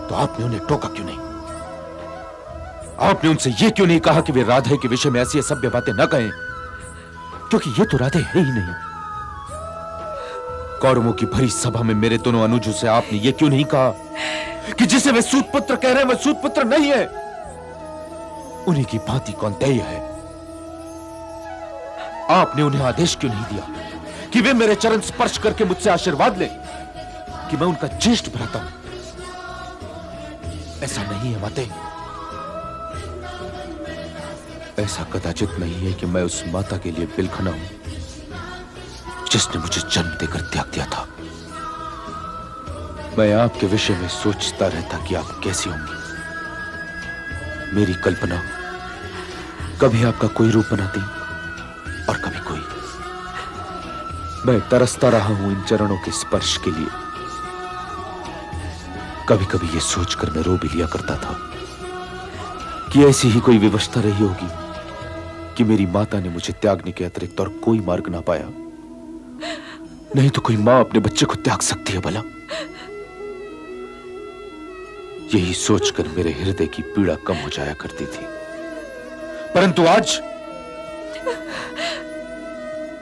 तो आपने उन्हें टोका क्यों नहीं? आपने उनसे यह क्यों नहीं कहा कि वे राधे के विषय में ऐसी असभ्य बातें न कहें, क्योंकि ये तो राधे है ही नहीं। कौरवों की भरी सभा में मेरे दोनों अनुजों से आपने यह क्यों नहीं कहा कि जिसे वे सूत पुत्र कह रहे हैं वह सूत पुत्र नहीं है, उन्हीं की भांति कौन्तेय है? आपने उन्हें आदेश क्यों नहीं दिया कि वे मेरे चरण स्पर्श करके मुझसे आशीर्वाद लें कि मैं उनका ज्येष्ठ भ्राता हूं? ऐसा नहीं है माते, ऐसा कदाचित नहीं है कि मैं उस माता के लिए बिलखना हूं जिसने मुझे जन्म देकर त्याग दिया था। मैं आपके विषय में सोचता रहता कि आप कैसी होंगी। मेरी कल्पना कभी आपका कोई रूप बनाती और कभी कोई। मैं तरसता रहा हूं इन चरणों के स्पर्श के लिए। कभी कभी यह सोचकर मैं रो भी लिया करता था कि ऐसी ही कोई व्यवस्था रही होगी कि मेरी माता ने मुझे त्यागने के अतिरिक्त और कोई मार्ग ना पाया। नहीं तो कोई मां अपने बच्चे को त्याग सकती है भला? यही सोचकर मेरे हृदय की पीड़ा कम हो जाया करती थी। परंतु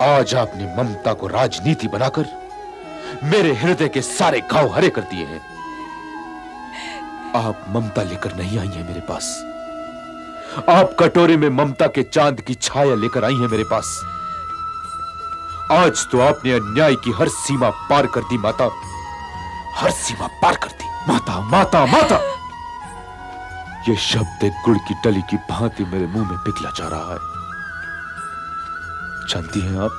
आज आपने ममता को राजनीति बनाकर मेरे हृदय के सारे घाव हरे कर दिए हैं। आप ममता लेकर नहीं आई हैं मेरे पास, आप कटोरे में ममता के चांद की छाया लेकर आई हैं मेरे पास। आज तो आपने अन्याय की हर सीमा पार कर दी माता, हर सीमा पार कर दी। माता माता माता, यह शब्द एक गुड़ की टली की भांति मेरे मुंह में पिघला जा रहा है। जानती हैं आप,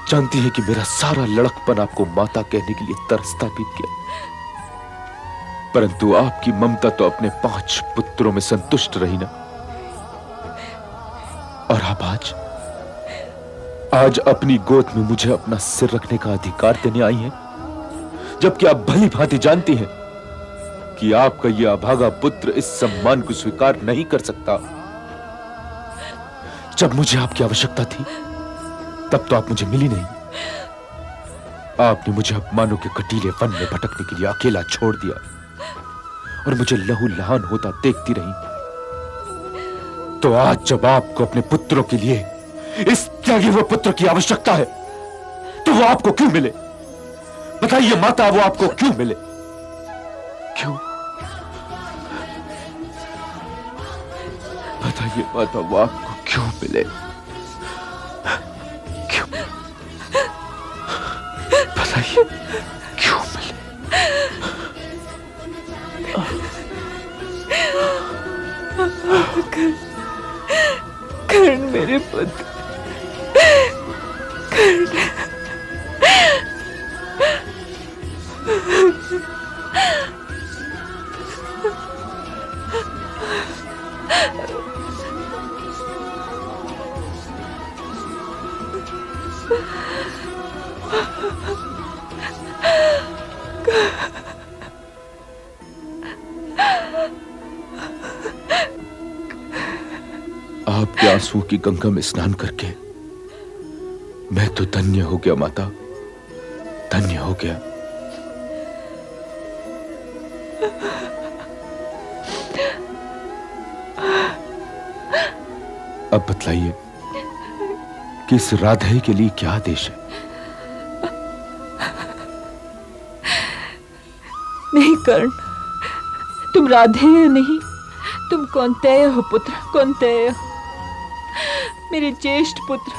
जानती हैं कि मेरा सारा लड़कपन आपको माता कहने के लिए तरसता बीत गया। परंतु आपकी ममता तो अपने 5 पुत्रों में संतुष्ट रही ना। और आप आज अपनी गोद में मुझे अपना सिर रखने का अधिकार देने आई हैं, जबकि आप भली भांति जानती हैं कि आपका यह अभागा पुत्र इस सम्मान को स्वीकार नहीं कर सकता। जब मुझे आपकी आवश्यकता थी तब तो आप मुझे मिली नहीं। आपने मुझे अपमानों के कटीले वन में भटकने के लिए अकेला छोड़ दिया और मुझे लहू लहान होता देखती रही। तो आज जब आपको अपने पुत्रों के लिए इस त्यागे हुए पुत्र की आवश्यकता है तो वो आपको क्यों मिले? बताइए माता, वो आपको क्यों मिले? क्यों? बताइए माता, वो आपको क्यों मिले? क्यों? बताइए क्यों मिले? कर्ण मेरे पुत्र, कर्ण। आपके आंसुओं की गंगा में स्नान करके मैं तो धन्य हो गया माता, धन्य हो गया। अब बतलाइए कि इस राधे के लिए क्या आदेश है? नहीं कर्ण, तुम राधे नहीं, तुम कौन्तेय हो पुत्र, कौन्तेय, मेरे ज्येष्ठ पुत्र।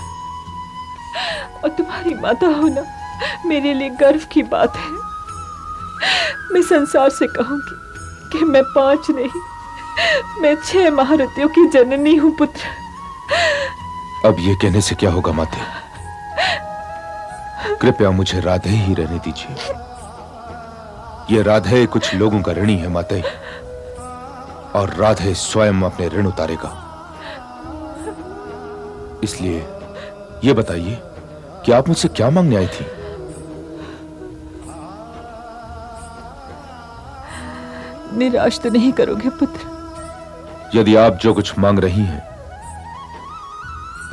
और तुम्हारी माता होना मेरे लिए गर्व की बात है। मैं संसार से कहूंगी कि मैं 5 नहीं, मैं 6 महारथियों की जननी हूं पुत्र। अब ये कहने से क्या होगा माते? कृपया मुझे राधे ही रहने दीजिए। ये राधे कुछ लोगों का ऋणी है माते, और राधे स्वयं अपने ऋण उतारेगा। इसलिए ये बताइए कि आप मुझसे क्या मांगने आई थी? निराश तो नहीं करोगे पुत्र? यदि आप जो कुछ मांग रही हैं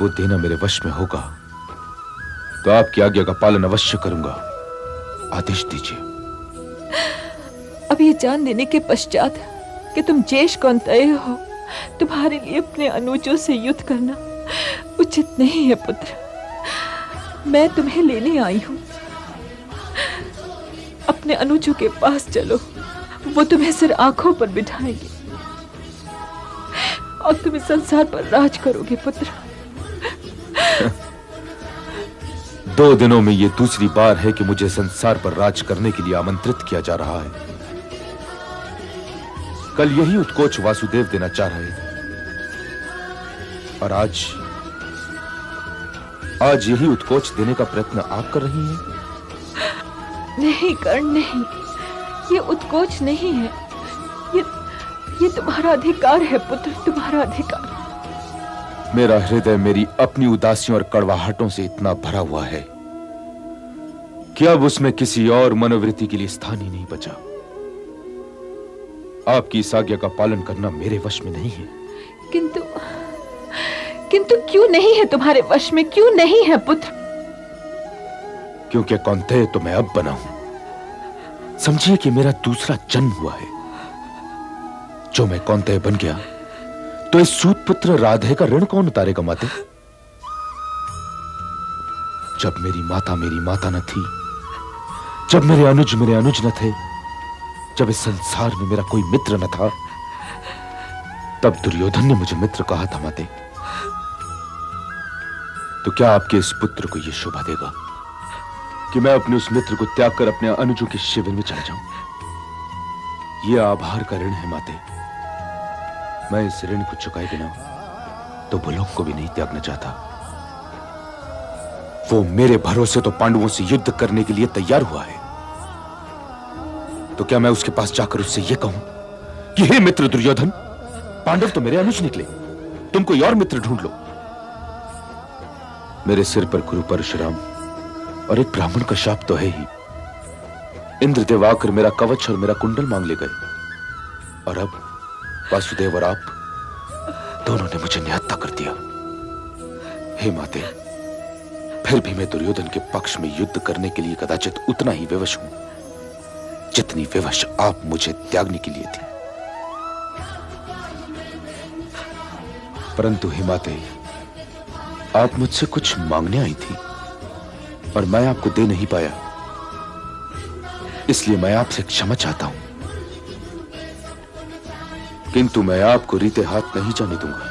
वो देना मेरे वश में होगा तो आपकी आज्ञा का पालन अवश्य करूंगा। आदेश दीजिए। अब ये जान लेने के पश्चात कि तुम जेश कौनतय हो, तुम्हारे लिए अपने अनुजों से युद्ध करना उचित नहीं है पुत्र। मैं तुम्हें लेने आई हूं। अपने अनुजों के पास चलो, वो तुम्हें सिर आंखों पर बिठाएंगे और तुम इस संसार पर राज करोगे पुत्र। 2 दिनों में ये दूसरी बार है कि मुझे संसार पर राज करने के लिए आमंत्रित किया जा रहा है। कल यही उत्कोच वासुदेव देना चाह रहे थे, और आज यही उत्कोच देने का प्रयत्न आप कर रही हैं। नहीं कर्ण, नहीं, ये उत्कोच नहीं है। ये तुम्हारा अधिकार है पुत्र, तुम्हारा अधिकार। मेरा हृदय मेरी अपनी उदासियों और कड़वाहटों से इतना भरा हुआ है कि अब उसमें किसी और मनोवृत्ति के लिए स्थान ही नहीं बचा। आपकी इस आज्ञा का पालन करना मेरे वश में नहीं है। किंतु क्यों नहीं है तुम्हारे वश में? क्यों नहीं है पुत्र? क्योंकि कौंतेय तो मैं अब बना हूं। समझिए कि मेरा दूसरा जन्म हुआ है। जो मैं कौंतेय बन गया तो इस सूत पुत्र राधे का ऋण कौन उतारेगा माते? जब मेरी माता न थी, जब मेरे अनुज न थे, जब इस संसार में मेरा कोई मित्र न था, तब दुर्योधन ने मुझे मित्र कहा था माते। तो क्या आपके इस पुत्र को यह शोभा देगा कि मैं अपने उस मित्र को त्याग कर अपने अनुजों के शिविर में चला जाऊं? यह आभार का ऋण है माते। मैं इस ऋण को चुकाए बिना तो भूलोक को भी नहीं त्यागना चाहता। वो मेरे भरोसे तो पांडवों से युद्ध करने के लिए तैयार हुआ है। तो क्या मैं उसके पास जाकर उससे यह कहूं कि हे मित्र दुर्योधन, पांडव तो मेरे अनुज निकले, तुम कोई और मित्र ढूंढ लो। मेरे सिर पर गुरु परशुराम और एक ब्राह्मण का शाप तो है ही। इंद्रदेव आकर मेरा कवच और मेरा कुंडल मांग ले गए, और अब वासुदेव और आप दोनों ने मुझे निहत्था कर दिया। हे माते, फिर भी मैं दुर्योधन के पक्ष में युद्ध करने के लिए कदाचित उतना ही विवश हूं जितनी विवश आप मुझे त्यागने के लिए थी। परंतु हे माते, आप मुझसे कुछ मांगने आई थी और मैं आपको दे नहीं पाया, इसलिए मैं आपसे क्षमा चाहता हूं। किंतु मैं आपको रीते हाथ नहीं जाने दूंगा।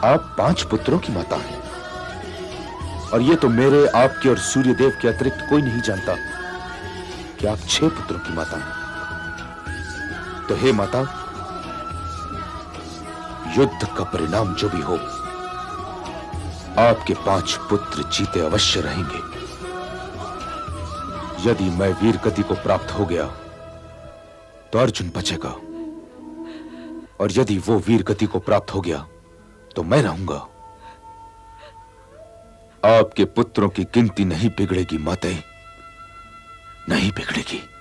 आप 5 पुत्रों की माता हैं, और ये तो मेरे, आपके और सूर्यदेव के अतिरिक्त कोई नहीं जानता कि आप 6 पुत्रों की माता हैं। तो हे माता, युद्ध का परिणाम जो भी हो, आपके 5 पुत्र जीते अवश्य रहेंगे। यदि मैं वीर गति को प्राप्त हो गया तो अर्जुन बचेगा, और यदि वो वीर गति को प्राप्त हो गया तो मैं रहूंगा। आपके पुत्रों की गिनती नहीं बिगड़ेगी माते, नहीं बिगड़ेगी।